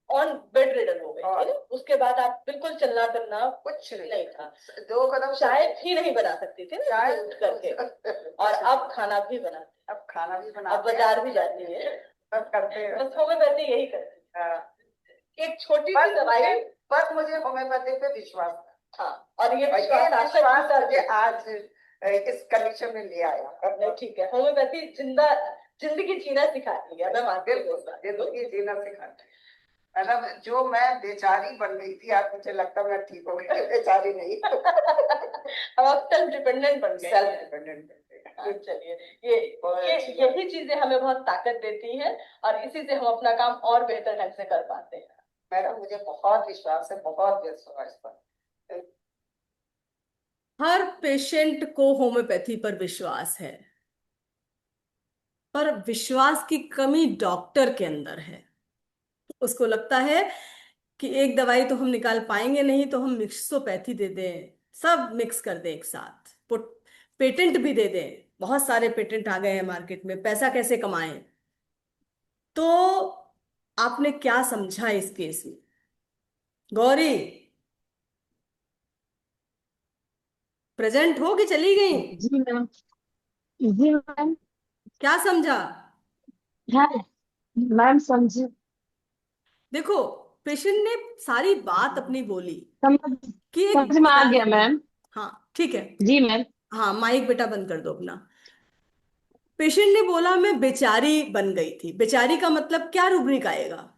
ऑन बेड रिडन हो गए थे ना? उसके बाद आप बिल्कुल चलना फिरना कुछ नहीं था, 2 कदम चाय भी नहीं बना सकती थी ना चाय उठ करके, और अब खाना भी बनाते, अब खाना भी अब बनाते बाजार भी जाती है, सब करते हैं। बस होम्योपैथी यही करती है। हाँ। एक छोटी सी दवाई, बस मुझे होम्योपैथी पे विश्वास था। हाँ, और ये विश्वास मुझे आज इस कंडीशन में ले आया। नहीं ठीक है, होम्योपैथी जिंदगी जीना सिखाती है, मैं मानती हूँ इस बात को। जिंदगी जीना सिखाती है। मतलब जो मैं बेचारी बन गई थी, आज मुझे लगता है मैं ठीक हो गई, बेचारी नहीं। अब आप सेल्फ डिपेंडेंट बन गए। सेल्फ डिपेंडेंट बन गए। चलिए, यही चीजें हमें बहुत ताकत देती हैं, और इसी से हम अपना काम और बेहतर ढंग से कर पाते हैं। मैडम मुझे बहुत विश्वास है, बहुत विश्वास पर। हर पेशेंट को होम्योपैथी पर विश्वास है, पर विश्वास की कमी डॉक्टर के अंदर है। उसको लगता है कि एक दवाई तो हम निकाल पाएंगे नहीं, तो हम मिक्सोपैथी दे दें, सब मिक्स कर दें एक साथ, पेटेंट भी दे दें। बहुत सारे पेटेंट आ गए हैं मार्केट में, पैसा कैसे कमाएं। तो आपने क्या समझा इस केस में? गौरी प्रेजेंट हो कि चली गई? जी मैम। जी मैम। क्या समझा? है मैम, समझे। देखो, पेशेंट ने सारी बात अपनी बोली समझ कि एक समझ में आ गया बेचारी, मैम। हाँ ठीक है, जी मैम। हाँ माइक बेटा बंद कर दो अपना। पेशेंट ने बोला मैं बेचारी बन गई थी। बेचारी का मतलब क्या रुब्रिक आएगा?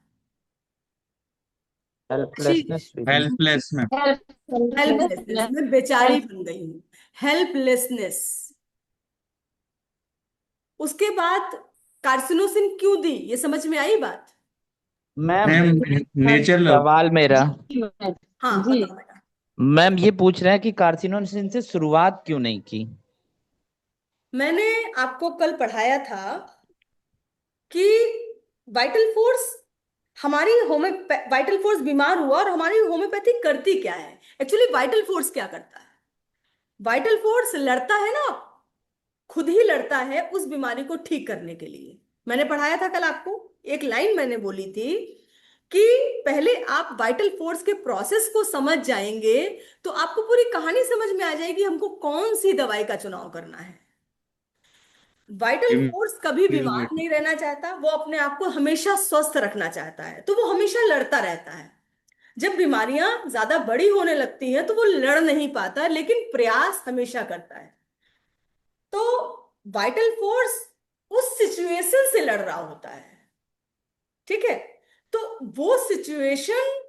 अच्छी, हेल्पलेसनेस फीलिंग। हेल्पलेस में। हेल्पलेसनेस, मैं बेचारी हेल्प। बन गई हूँ, हेल्पलेसनेस। उसके बाद कार्सिनोसिन क्यों दी, ये समझ में आई बात? Ma'am ma'am nature love. सवाल मेरा, जी मैम। हाँ जी। बताओ बेटा। मैम ये पूछ रहे हैं कि कार्सिनोसिन से शुरुआत क्यों नहीं की। मैंने आपको कल पढ़ाया था कि वाइटल फोर्स, हमारी होम्यो वाइटल फोर्स बीमार हुआ और हमारी होम्योपैथी करती क्या है? एक्चुअली वाइटल फोर्स क्या करता है? वाइटल फोर्स लड़ता है ना, खुद ही लड़ता है उस बीमारी को ठीक करने के लिए। मैंने पढ़ाया था कल आपको, एक लाइन मैंने बोली थी कि पहले आप वाइटल फोर्स के प्रोसेस को समझ जाएंगे तो आपको पूरी कहानी समझ में आ जाएगी, हमको कौन सी दवाई का चुनाव करना है। वाइटल फोर्स कभी बीमार नहीं रहना चाहता, वो अपने आप को हमेशा स्वस्थ रखना चाहता है, तो वो हमेशा लड़ता रहता है। जब बीमारियां ज्यादा बड़ी होने लगती हैं तो वो लड़ नहीं पाता, लेकिन प्रयास हमेशा करता है। तो वाइटल फोर्स उस सिचुएशन से लड़ रहा होता है, ठीक है? तो वो सिचुएशन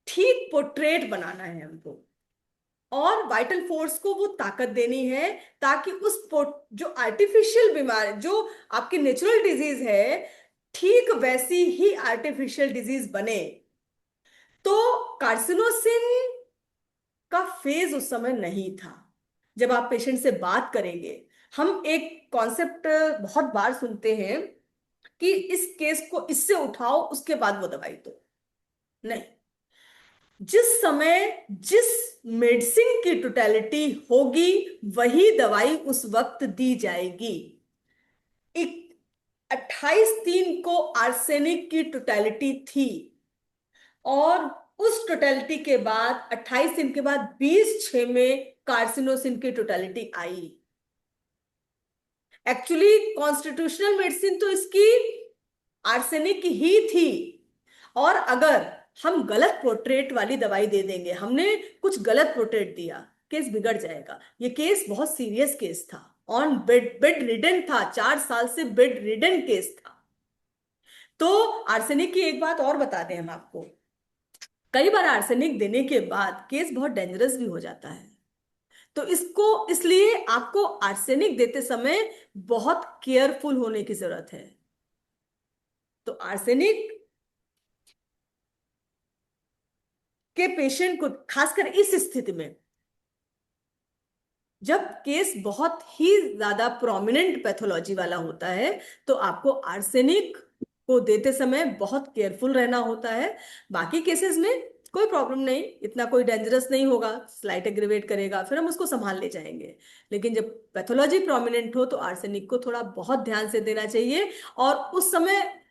ठीक पोर्ट्रेट बनाना है हमको, और वाइटल फोर्स को वो ताकत देनी है ताकि जो आर्टिफिशियल बीमारी, जो आपकी नेचुरल डिजीज है, ठीक वैसी ही आर्टिफिशियल डिजीज बने। तो कार्सिनोसिन का फेज उस समय नहीं था। जब आप पेशेंट से बात करेंगे, हम एक कॉन्सेप्ट बहुत बार सुनते हैं कि इस केस को इससे उठाओ उसके बाद वो दवाई दो। नहीं, जिस समय जिस मेडिसिन की टोटलिटी होगी वही दवाई उस वक्त दी जाएगी। 28/3 को आर्सेनिक की टोटलिटी थी, और उस टोटलिटी के बाद 28 दिन के बाद 20/6 में कार्सिनोसिन की टोटलिटी आई। एक्चुअली कॉन्स्टिट्यूशनल मेडिसिन तो इसकी आर्सेनिक ही थी, और अगर हम गलत पोर्ट्रेट वाली दवाई दे देंगे, हमने कुछ गलत पोर्ट्रेट दिया, केस बिगड़ जाएगा। ये केस बहुत सीरियस केस था, ऑन बेड रिडन था, 4 साल से बेड रिडन केस था। तो आर्सेनिक की एक बात और बता दें हम आपको, कई बार आर्सेनिक देने के बाद केस बहुत डेंजरस भी हो जाता है। तो इसको, इसलिए आपको आर्सेनिक देते समय बहुत केयरफुल होने की जरूरत है। तो आर्सेनिक के पेशेंट को खासकर इस स्थिति में जब केस बहुत ही ज्यादा प्रोमिनेंट पैथोलॉजी वाला होता है तो आपको आर्सेनिक को देते समय बहुत केयरफुल रहना होता है। बाकी केसेस में कोई प्रॉब्लम नहीं, इतना कोई डेंजरस नहीं होगा, स्लाइट एग्रीवेट करेगा, फिर हम उसको संभाल ले जाएंगे। लेकिन जब पैथोलॉजी प्रोमिनेंट हो तो आर्सेनिक को थोड़ा बहुत ध्यान से देना चाहिए। और उस समय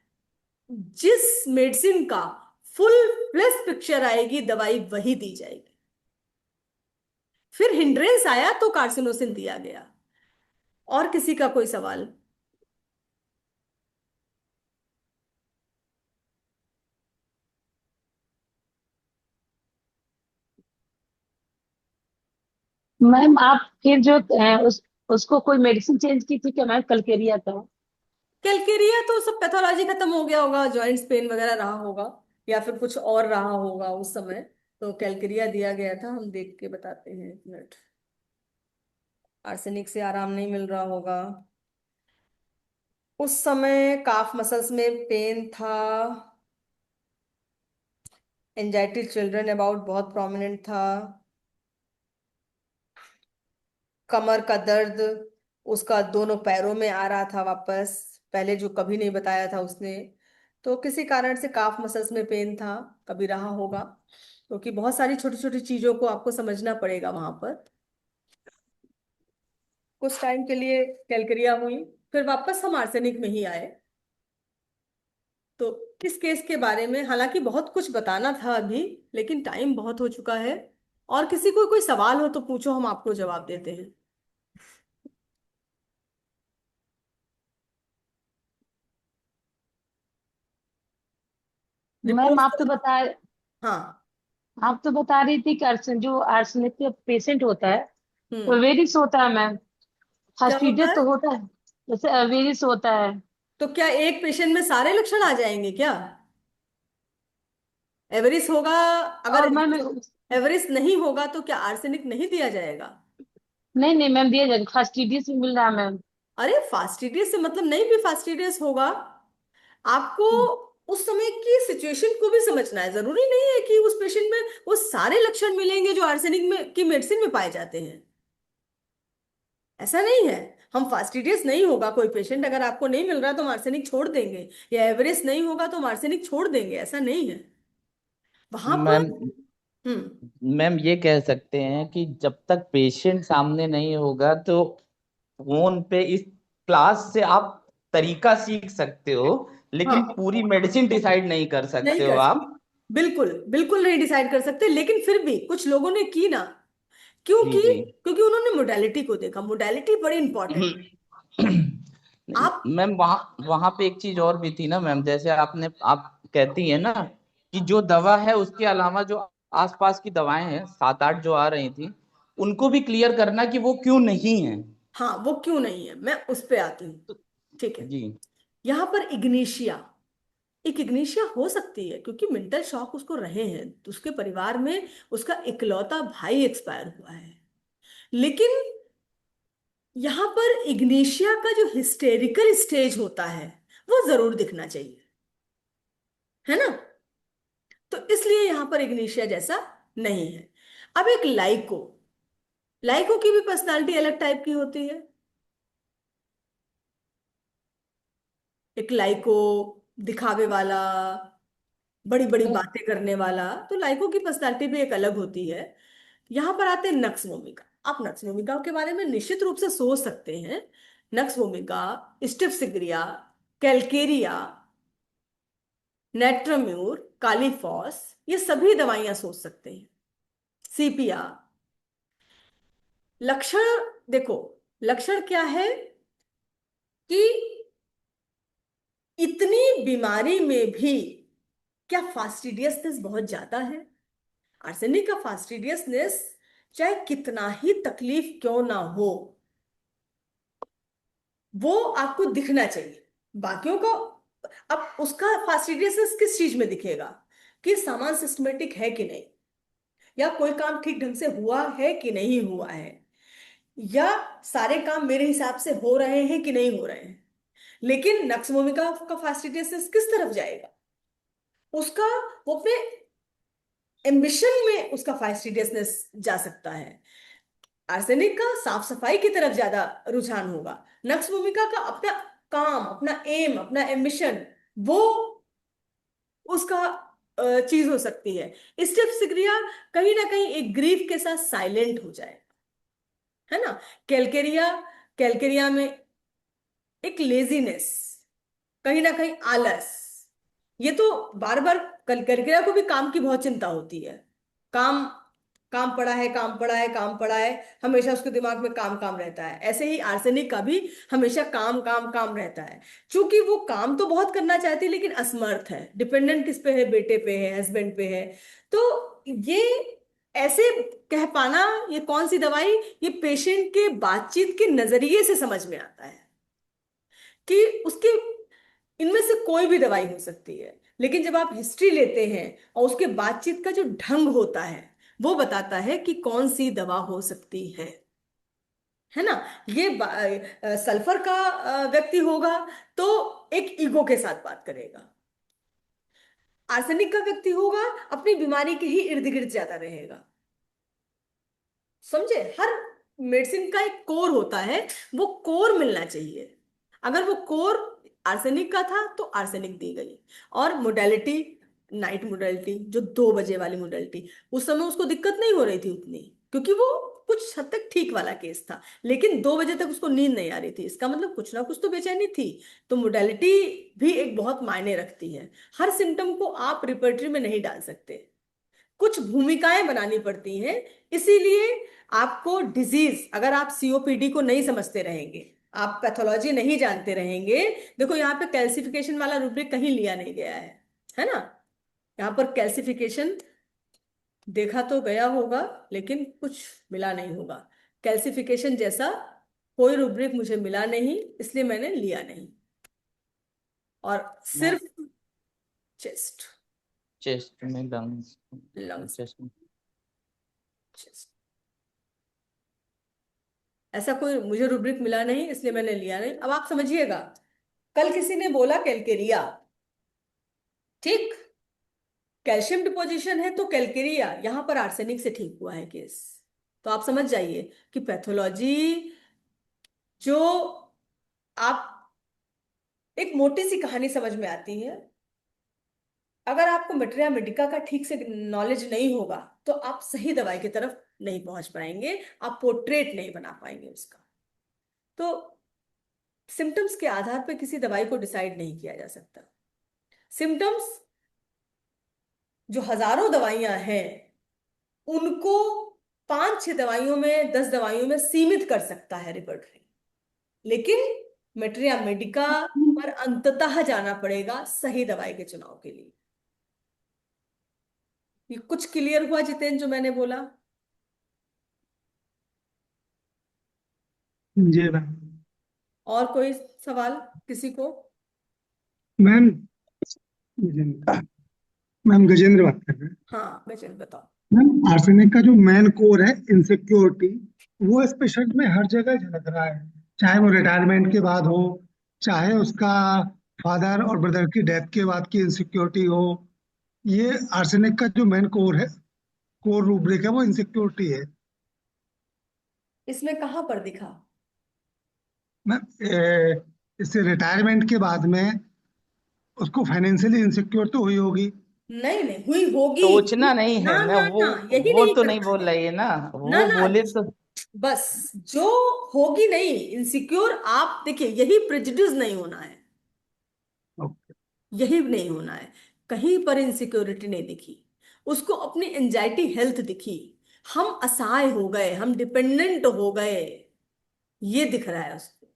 जिस मेडिसिन का फुल फ्लेश पिक्चर आएगी दवाई वही दी जाएगी। फिर हिंड्रेंस आया तो कार्सिनोसिन दिया गया। और किसी का कोई सवाल? मैम आप फिर जो उसको कोई मेडिसिन चेंज की थी क्या मैम, कलकेरिया का? कैलकेरिया तो सब पैथोलॉजी खत्म हो गया होगा, जॉइंट्स पेन वगैरह रहा होगा या फिर कुछ और रहा होगा उस समय। तो कैलकेरिया दिया गया था, हम देख के बताते हैं, एक मिनट। आर्सेनिक से आराम नहीं मिल रहा होगा उस समय, काफ मसल्स में पेन था, एंजाइटी चिल्ड्रन अबाउट बहुत प्रोमिनेंट था, कमर का दर्द उसका दोनों पैरों में आ रहा था वापस, पहले जो कभी नहीं बताया था उसने। तो किसी कारण से काफ मसल्स में पेन था, कभी रहा होगा, क्योंकि बहुत सारी छोटी छोटी चीजों को आपको समझना पड़ेगा वहां पर। कुछ टाइम के लिए कैलकरिया हुई, फिर वापस हम आर्सेनिक में ही आए। तो इस केस के बारे में हालांकि बहुत कुछ बताना था अभी, लेकिन टाइम बहुत हो चुका है। और किसी को कोई सवाल हो तो पूछो, हम आपको जवाब देते हैं। Ma'am report. हाँ। आप तो बता रही थी कि जो आर्सेनिक के पेशेंट होता है वो हम्म। वेरिस होता है मैम, क्या होता फास्टिडियस है? तो होता है, जैसे वेरिस होता है। तो क्या एक पेशेंट में सारे लक्षण आ जाएंगे क्या? एवरिस होगा? अगर और मैम एवरिस नहीं होगा तो क्या आर्सेनिक नहीं दिया जाएगा? नहीं नहीं मैम, दिया जाएगा, फास्टिडियस भी मिल रहा है मैम। अरे फास्टिडियस से मतलब नहीं भी फास्टिडियस होगा। आपको उस समय की सिचुएशन को भी समझना है। जरूरी नहीं है कि उस पेशेंट में वो सारे लक्षण मिलेंगे जो आर्सेनिक में की मेडिसिन में पाए जाते हैं। ऐसा नहीं है। हम फास्टिडियस नहीं होगा कोई पेशेंट, अगर आपको नहीं मिल रहा तो हम आर्सेनिक छोड़ देंगे, या एवरेस्ट नहीं होगा तो हम आर्सेनिक छोड़ देंगे, ऐसा नहीं है वहां पर। मैम हम्म। मैम ये कह सकते हैं कि जब तक पेशेंट सामने नहीं होगा तो फोन पे इस क्लास से आप तरीका सीख सकते हो, लेकिन हाँ, पूरी मेडिसिन डिसाइड नहीं कर नहीं सकते हो कर सकते, आप। बिल्कुल बिल्कुल नहीं डिसाइड कर सकते, लेकिन फिर भी कुछ लोगों ने की ना। जी क्योंकि जी। क्योंकि उन्होंने मोडालिटी को देखा, मोडालिटी बड़ी इंपॉर्टेंट। नहीं आप। मैम, वहाँ वहाँ पे एक चीज और भी थी ना मैम, जैसे आप कहती है ना कि जो दवा है उसके अलावा जो आसपास की दवाएं हैं 7-8 जो आ रही थी, उनको भी क्लियर करना कि वो क्यों नहीं है। हाँ, वो क्यों नहीं है, मैं उस पे आती हूँ। तो- ठीक है। जी। यहाँ पर इग्निशिया, एक इग्निशिया हो सकती है क्योंकि मेंटल शॉक उसको रहे हैं, तो उसके परिवार में उसका इकलौता भाई एक्सपायर हुआ है। लेकिन यहाँ पर इग्निशिया का जो हिस्टेरिकल स्टेज होता है वो जरूर दिखना चाहिए, है ना? तो इसलिए यहां पर इग्निशिया जैसा नहीं है। अब एक लाइको, लाइको की भी पर्सनालिटी अलग टाइप की होती है। एक लाइको दिखावे वाला, बड़ी बड़ी बातें करने वाला, तो लाइको की पर्सनालिटी भी एक अलग होती है। यहां पर आते हैं नक्स भूमिका। आप नक्स भूमिका के बारे में निश्चित रूप से सोच सकते हैं। नक्स भूमिका, स्टिफ सिग्रिया, कैलकेरिया, नेट्रोम्यूर, कालीफॉस, ये सभी दवाइयां सोच सकते हैं। सीपिया। लक्षण देखो, लक्षण क्या है कि इतनी बीमारी में भी क्या फास्टिडियसनेस बहुत ज्यादा है? आर्सेनिक का फास्टिडियसनेस चाहे कितना ही तकलीफ क्यों ना हो, वो आपको दिखना चाहिए। बाकियों को, अब उसका फास्टिडियसनेस किस चीज में दिखेगा? कि सामान सिस्टमेटिक है कि नहीं, या कोई काम ठीक ढंग से हुआ है कि नहीं हुआ है, या सारे काम मेरे हिसाब से हो रहे हैं कि नहीं हो रहे हैं। लेकिन नक्स भूमिका का फास्टिडियसनेस किस तरफ जाएगा? उसका, वो अपने एम्बिशन में उसका फास्टिडियसनेस जा सकता है। आर्सेनिक का साफ सफाई की तरफ ज्यादा रुझान होगा। नक्स भूमिका का अपना काम, अपना एम, अपना एम्बिशन, वो उसका चीज हो सकती है। स्टेप्सिग्रिया कहीं ना कहीं एक ग्रीफ के साथ साइलेंट हो जाए, है ना। कैलकेरिया, कैलकेरिया में एक लेजीनेस, कहीं ना कहीं आलस, ये तो बार बार कैलकेरिया को भी काम की बहुत चिंता होती है। काम, काम पड़ा है, काम पड़ा है, काम पड़ा है, हमेशा उसके दिमाग में काम काम रहता है। ऐसे ही आर्सेनिक का भी हमेशा काम काम काम रहता है। क्योंकि वो काम तो बहुत करना चाहती है लेकिन असमर्थ है, डिपेंडेंट किस पे है, बेटे पे है, हस्बैंड पे है। तो ये ऐसे कह पाना ये कौन सी दवाई, ये पेशेंट के बातचीत के नजरिए से समझ में आता है कि उसके, इनमें से कोई भी दवाई हो सकती है। लेकिन जब आप हिस्ट्री लेते हैं और उसके बातचीत का जो ढंग होता है वो बताता है कि कौन सी दवा हो सकती है ना। ये सल्फर का व्यक्ति होगा तो एक ईगो के साथ बात करेगा। आर्सेनिक का व्यक्ति होगा अपनी बीमारी के ही इर्द गिर्द ज्यादा रहेगा। समझे, हर मेडिसिन का एक कोर होता है, वो कोर मिलना चाहिए। अगर वो कोर आर्सेनिक का था तो आर्सेनिक दी गई। और मोडेलिटी, नाइट मोडेलिटी, जो 2 बजे वाली मोडेलिटी, उस समय उसको दिक्कत नहीं हो रही थी उतनी, क्योंकि वो कुछ हद तक ठीक वाला केस था। लेकिन 2 बजे तक उसको नींद नहीं आ रही थी, इसका मतलब कुछ ना कुछ तो बेचैनी थी। तो मोडेलिटी भी एक बहुत मायने रखती है। हर सिम्टम को आप रिपर्टरी में नहीं डाल सकते, कुछ भूमिकाएं बनानी पड़ती हैं। इसीलिए आपको डिजीज, अगर आप सीओपीडी को नहीं समझते रहेंगे, आप पैथोलॉजी नहीं जानते रहेंगे, देखो यहाँ पे कैल्सिफिकेशन वाला रूब्रिक कहीं लिया नहीं गया है ना। यहाँ पर कैल्सिफिकेशन देखा तो गया होगा लेकिन कुछ मिला नहीं होगा। कैल्सिफिकेशन जैसा कोई रूब्रिक मुझे मिला नहीं, इसलिए मैंने लिया नहीं। और मैम सिर्फ चेस्ट, चेस्ट में, लंग्स, लंग्स, चेस्ट में। चेस्ट, ऐसा कोई मुझे रूब्रिक मिला नहीं, इसलिए मैंने लिया नहीं। अब आप समझिएगा, कल किसी ने बोला कैलकेरिया, ठीक, कैल्शियम डिपोजिशन है तो कैलकेरिया, यहां पर आर्सेनिक से ठीक हुआ है केस। तो आप समझ जाइए कि पैथोलॉजी जो आप, एक मोटी सी कहानी समझ में आती है। अगर आपको मटेरिया मेडिका का ठीक से नॉलेज नहीं होगा तो आप सही दवाई की तरफ नहीं पहुंच पाएंगे, आप पोर्ट्रेट नहीं बना पाएंगे उसका। तो सिम्टम्स के आधार पर किसी दवाई को डिसाइड नहीं किया जा सकता। सिम्टम्स, जो हजारों दवाइयां हैं, उनको 5-6 दवाइयों में, 10 दवाइयों में सीमित कर सकता है रिपर्टरी। लेकिन मेटेरिया मेडिका पर अंततः जाना पड़ेगा सही दवाई के चुनाव के लिए। ये कुछ क्लियर हुआ जितेंद्र जो मैंने बोला? जी मैम। और कोई सवाल किसी को? मैम मैम गजेंद्र बात कर रहे हैं। हाँ गजेंद्र बताओ। मैम आर्सेनिक का जो मेन कोर है इनसिक्योरिटी, वो इस पेशेंट में हर जगह झलक रहा है। चाहे वो रिटायरमेंट के बाद हो, चाहे उसका फादर और ब्रदर की डेथ के बाद की इनसिक्योरिटी हो, ये आर्सेनिक का जो मेन कोर है, कोर रूब्रिक है, वो इनसिक्योरिटी है। इसमें कहाँ पर दिखा? मैम इससे रिटायरमेंट के बाद में उसको फाइनेंशियली इनसिक्योर तो हुई होगी। नहीं नहीं हुई होगी। सोचना नहीं ना है मैं, ना वो ना, यही वो नहीं तो नहीं करना बोल है। रही है ना, ना वो ना, बोले तो। बस जो होगी नहीं इनसिक्योर, आप देखिए यही प्रेजुडिस नहीं होना है, यही नहीं होना है। कहीं पर इनसिक्योरिटी नहीं दिखी उसको, अपनी एंजाइटी हेल्थ दिखी, हम असहाय हो गए, हम डिपेंडेंट हो गए, ये दिख रहा है उसको।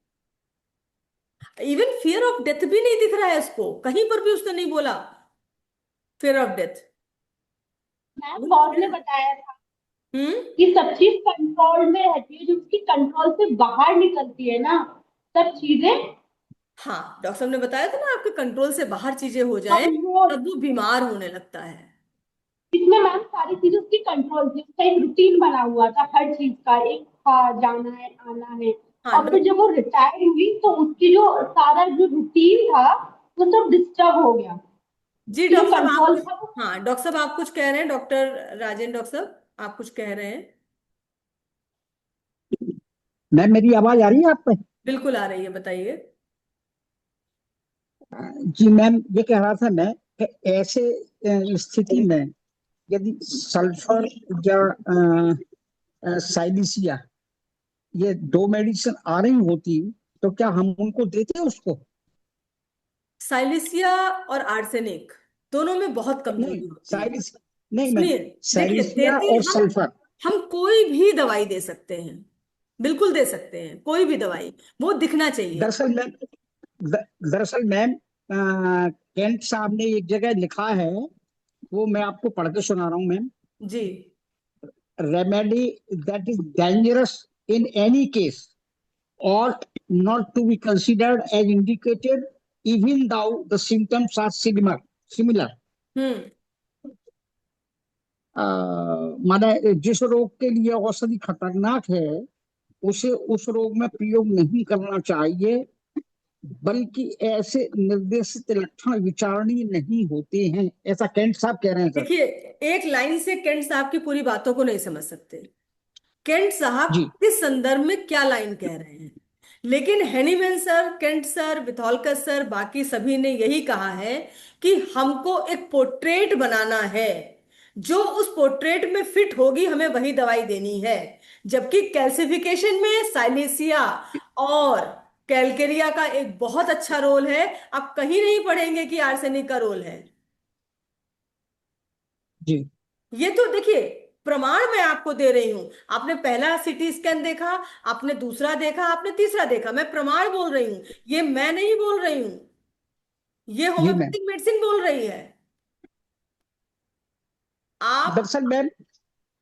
इवन फियर ऑफ डेथ भी नहीं दिख रहा है उसको, कहीं पर भी उसने नहीं बोला fear of death. Ma'am boss ने बताया था हम्म। कि सब चीज कंट्रोल में रहती है, जो उसकी कंट्रोल से बाहर निकलती है ना, सब चीजें, हाँ डॉक्टर साहब ने बताया था ना, आपके कंट्रोल से बाहर चीजें हो जाएं तब वो, तब वो बीमार होने लगता है। इसमें मैम सारी चीजें उसकी कंट्रोल थी, उसका एक रूटीन बना हुआ था हर चीज का, एक था जाना है आना है। हाँ और फिर जब वो रिटायर हुई तो उसकी जो सारा जो रूटीन था वो सब डिस्टर्ब हो गया। जी उसकी जो डॉक्टर साहब आप कंट्रोल कुछ, था वो, हाँ डॉक्टर साहब आप कुछ कह रहे हैं, डॉक्टर राजेंद्र डॉक्टर साहब आप कुछ कह रहे हैं। मैम मेरी आवाज आ रही है आप पे? बिल्कुल आ रही है, बताइए। जी मैम, ये कह रहा था मैं कि ऐसे स्थिति में यदि सल्फर या साइलिसिया, ये दो मेडिसिन आ रही होती तो क्या हम उनको देते उसको? साइलिसिया और आर्सेनिक दोनों में बहुत नहीं, कमजोरी होती है। साइलिस नहीं मैम, सुनिए, देखिए, साइलिसिया देते और हम सल्फर। हम कोई भी दवाई दे सकते हैं, बिल्कुल दे सकते हैं, कोई भी दवाई, वो दिखना चाहिए। दरअसल मैम, दरअसल मैम, केंट साहब ने एक जगह लिखा है, वो मैं आपको पढ़ के सुना रहा हूँ मैम। जी। Remedy that is dangerous in any case ought not to be considered as indicated even though the symptoms are similar. हम्म। माने जिस रोग के लिए औषधि खतरनाक है उसे उस रोग में प्रयोग नहीं करना चाहिए, बल्कि ऐसे निर्देशित लक्षण विचारणीय नहीं होते हैं, ऐसा केंट साहब कह रहे हैं सर। देखिए, एक लाइन से केंट साहब की पूरी बातों को नहीं समझ सकते। केंट साहब जी किस संदर्भ में क्या लाइन कह रहे हैं, लेकिन Hahnemann sir, Kent sir, विथॉल्कर sir, बाकी सभी ने यही कहा है कि हमको एक पोर्ट्रेट बनाना है, जो उस पोर्ट्रेट में फिट होगी हमें वही दवाई देनी है। जबकि कैल्सिफिकेशन में साइलेसिया और कैलकेरिया का एक बहुत अच्छा रोल है। आप कहीं नहीं पढ़ेंगे कि आर्सेनिक का रोल है। जी ये तो देखिए, प्रमाण मैं आपको दे रही हूं। आपने पहला सीटी स्कैन देखा, आपने दूसरा देखा, आपने तीसरा देखा, मैं प्रमाण बोल रही हूं, ये मैं नहीं बोल रही हूं, ये जी मैम, होम्योपैथिक मेडिसिन बोल रही है। आप दरअसल मैम,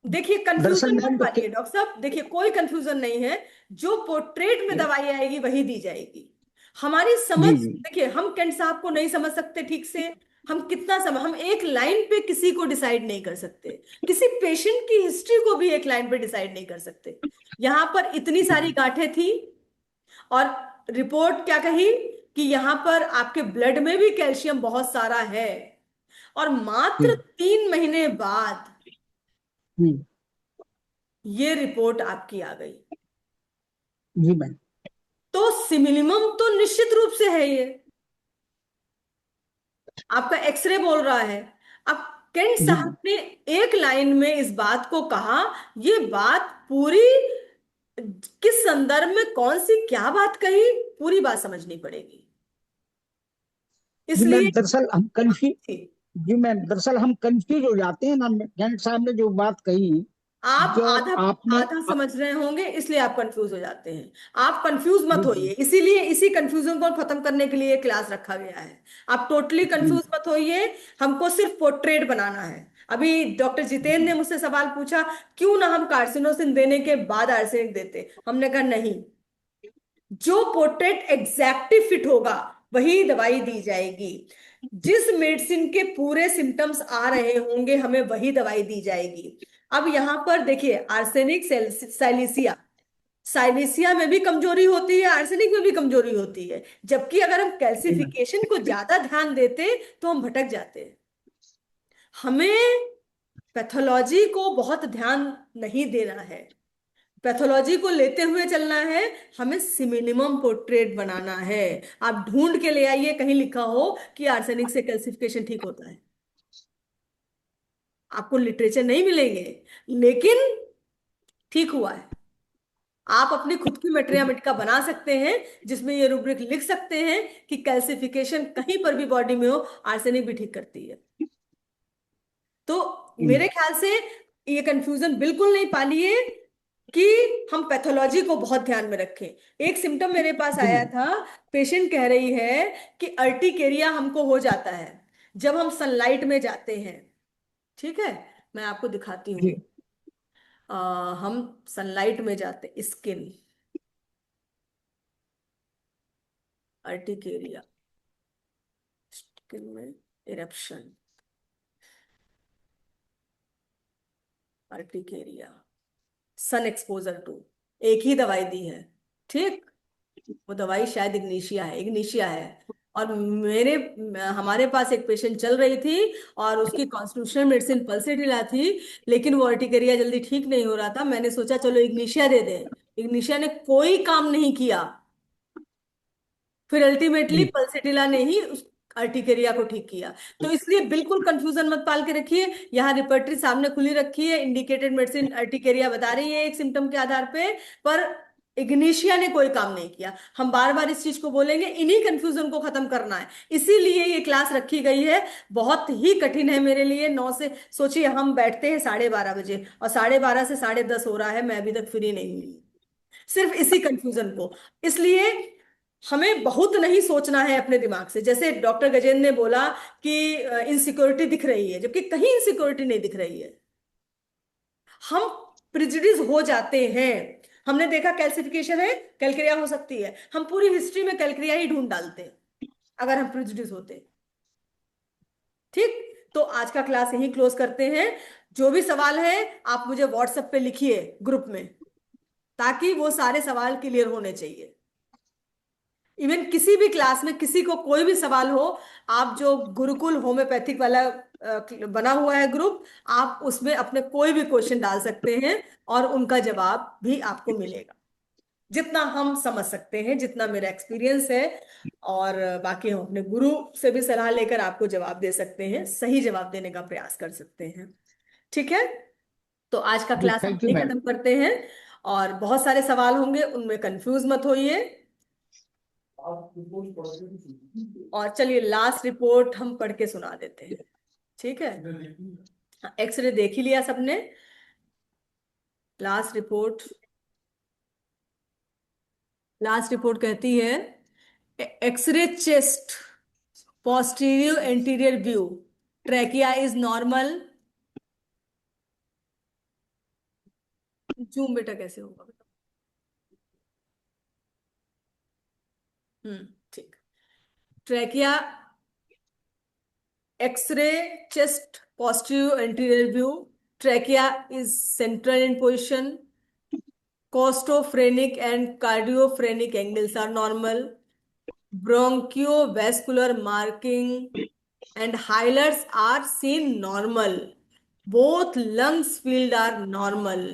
देखिए, दरअसल कंफ्यूजन मत मैम पालिए डॉक्टर साहब, देखिए कोई कंफ्यूजन नहीं है। जो पोर्ट्रेट में दवाई आएगी वही दी जाएगी। हमारी समझ, जी जी देखिए, हम कैंट साहब को नहीं समझ सकते ठीक से। हम कितना समय, हम एक लाइन पे किसी को डिसाइड नहीं कर सकते, किसी पेशेंट की हिस्ट्री को भी एक लाइन पे डिसाइड नहीं कर सकते। यहाँ पर इतनी सारी गांठें थी, और रिपोर्ट क्या कही कि यहाँ पर आपके ब्लड में भी कैल्शियम बहुत सारा है, और मात्र जी 3 महीने बाद हम्म, ये रिपोर्ट आपकी आ गई। जी मैम, तो सिमिनिमम तो निश्चित रूप से है ये, आपका एक्सरे बोल रहा है। अब केंट जी साहब मैम, ने एक लाइन में इस बात को कहा, ये बात पूरी किस संदर्भ में कौन सी क्या बात कही, पूरी बात समझनी पड़ेगी। जी इसलिए मैम, दरअसल हम कंफ्यूज जी मैम, दरअसल हम कंफ्यूज हो जाते हैं ना, केंट साहब ने जो बात कही, आप जो आधा आपने आधा समझ रहे होंगे, इसलिए आप कंफ्यूज हो जाते हैं। आप कंफ्यूज मत जी जी होइए, इसीलिए इसी कंफ्यूजन को खत्म करने के लिए क्लास रखा गया है। आप टोटली जी कंफ्यूज मत होइए, हमको सिर्फ पोर्ट्रेट बनाना है। अभी डॉक्टर जितेंद्र ने मुझसे सवाल पूछा, क्यों ना हम कार्सिनोसिन देने के बाद आर्सेनिक देते। हमने कहा नहीं, जो पोर्ट्रेट एग्जैक्टली फिट होगा वही दवाई दी जाएगी। जिस मेडिसिन के पूरे सिम्टम्स आ रहे होंगे हमें वही दवाई दी जाएगी। अब यहां पर देखिए, आर्सेनिक, साइलिसिया, साइलिसिया में भी कमजोरी होती है, आर्सेनिक में भी कमजोरी होती है। जबकि अगर हम जी मैम, कैल्सिफिकेशन को ज्यादा ध्यान देते तो हम भटक जाते। हमें पैथोलॉजी को बहुत ध्यान नहीं देना है, पैथोलॉजी को लेते हुए चलना है। हमें सिमिनिमम पोर्ट्रेट बनाना है। आप ढूंढ के ले आइए कहीं लिखा हो कि आर्सेनिक से कैल्सिफिकेशन ठीक होता है, आपको लिटरेचर नहीं मिलेंगे, लेकिन ठीक हुआ है। आप अपनी खुद की मटेरिया मटका बना सकते हैं, जिसमें ये रूब्रिक लिख सकते हैं कि कैल्सिफिकेशन कहीं पर भी बॉडी में हो, आर्सेनिक भी ठीक करती है। तो जी मेरे ख्याल से ये कंफ्यूजन बिल्कुल नहीं पालिए कि हम पैथोलॉजी को बहुत ध्यान में रखें। एक सिम्टम मेरे पास जी आया मैम, था, पेशेंट कह रही है कि अर्टिकेरिया हमको हो जाता है जब हम सनलाइट में जाते हैं। ठीक है, मैं आपको दिखाती हूँ। जी हम सनलाइट में जाते, स्किन, अर्टिकेरिया, स्किन में eruption, urticaria, sun exposure to, एक ही दवाई दी है। ठीक, वो दवाई शायद इग्निशिया है, इग्निशिया है। और हमारे पास एक पेशेंट चल रही थी, और उसकी कॉन्स्टिट्यूशनल मेडिसिन पल्सेटिला थी, लेकिन वो अर्टिकेरिया जल्दी ठीक नहीं हो रहा था। मैंने सोचा चलो इग्निशिया दे दें, इग्निशिया ने कोई काम नहीं किया, फिर अल्टीमेटली पल्सेटिला ने ही उस अर्टिकेरिया को ठीक किया। तो इसलिए बिल्कुल कंफ्यूजन मत पाल के रखिए, यहाँ रिपर्टरी सामने खुली रखी है, इंडिकेटेड मेडिसिन अर्टिकेरिया बता रही है एक सिम्टम के आधार पे, पर इग्निशिया ने कोई काम नहीं किया। हम बार बार इस चीज को बोलेंगे, इन्हीं कंफ्यूजन को खत्म करना है, इसीलिए ये क्लास रखी गई है। बहुत ही कठिन है मेरे लिए। 9 से, सोचिए हम बैठते हैं 12:30 बजे और 12:30 से 10:30 हो रहा है, मैं अभी तक फ्री नहीं हुई, सिर्फ इसी कंफ्यूजन को। इसलिए हमें बहुत नहीं सोचना है अपने दिमाग से। जैसे डॉक्टर गजेंद्र ने बोला कि इनसिक्योरिटी दिख रही है, जबकि कहीं इनसिक्योरिटी नहीं दिख रही है। हम प्रिजुडिस हो जाते हैं। हमने देखा कैल्सिफिकेशन है, कैलक्रिया हो सकती है, हम पूरी हिस्ट्री में कैलक्रिया ही ढूंढ डालते हैं अगर हम प्रिजुडिस होते। ठीक, तो आज का क्लास यहीं क्लोज करते हैं। जो भी सवाल है आप मुझे व्हाट्सएप पे लिखिए ग्रुप में, ताकि वो सारे सवाल क्लियर होने चाहिए। इवन किसी भी क्लास में किसी को कोई भी सवाल हो, आप जो गुरुकुल होम्योपैथिक वाला बना हुआ है ग्रुप, आप उसमें अपने कोई भी क्वेश्चन डाल सकते हैं और उनका जवाब भी आपको मिलेगा, जितना हम समझ सकते हैं, जितना मेरा एक्सपीरियंस है। और बाकी हम अपने गुरु से भी सलाह लेकर आपको जवाब दे सकते हैं, सही जवाब देने का प्रयास कर सकते हैं। ठीक है, तो आज का क्लास हम थैंक यू यहीं मैम। खत्म करते हैं। और बहुत सारे सवाल होंगे, उनमें कंफ्यूज मत होइए। और चलिए लास्ट रिपोर्ट हम पढ़ के सुना देते हैं, ठीक है। एक्सरे देख ही लिया सबने। लास्ट रिपोर्ट, लास्ट रिपोर्ट कहती है x-ray chest posterior anterior view, trachea is normal। Zoom बेटा कैसे होगा? ठीक। Trachea, x-ray chest posterior anterior view, trachea is central in position, costophrenic and cardiophrenic angles are normal, bronchiovascular marking and highlights are seen normal, both lungs field are normal,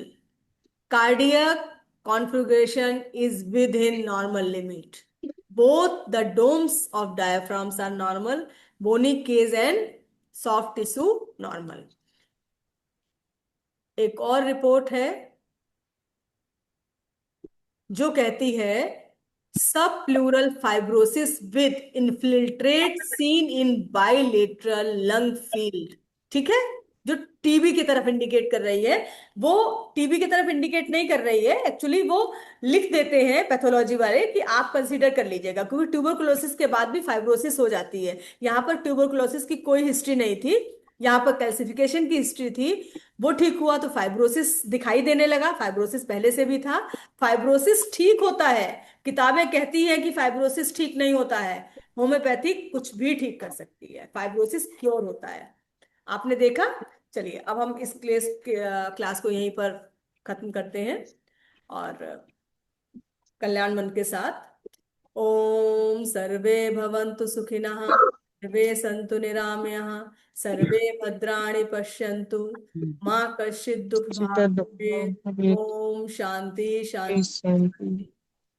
cardiac configuration is within normal limit, both the domes of diaphragms are normal, bony case and soft tissue normal। एक और रिपोर्ट है जो कहती है subpleural fibrosis with infiltrate seen in bilateral lung field. ठीक है, जो टीबी की तरफ इंडिकेट कर रही है, वो टीबी की तरफ इंडिकेट नहीं कर रही है, एक्चुअली वो लिख देते हैं पैथोलॉजी वाले कि आप कंसीडर कर लीजिएगा, क्योंकि ट्यूबरकुलोसिस के बाद भी फाइब्रोसिस हो जाती है। यहाँ पर ट्यूबरकुलोसिस की कोई हिस्ट्री नहीं थी, यहाँ पर कैल्सिफिकेशन की हिस्ट्री थी। वो ठीक हुआ तो फाइब्रोसिस दिखाई देने लगा, फाइब्रोसिस पहले से भी था। फाइब्रोसिस ठीक होता है, किताबें कहती हैं कि फाइब्रोसिस ठीक नहीं होता है, होम्योपैथिक कुछ भी ठीक कर सकती है, फाइब्रोसिस क्योर होता है। आपने देखा। चलिए अब हम इस क्लास को यहीं पर खत्म करते हैं और कल्याण मंत्र के साथ। ओम सर्वे भवन्तु सुखिनः, सर्वे सन्तु निरामयाः, सर्वे भद्राणि पश्यन्तु, माँ कश्चित् दुःख भाग् भवेत्। ओम शांति शांति।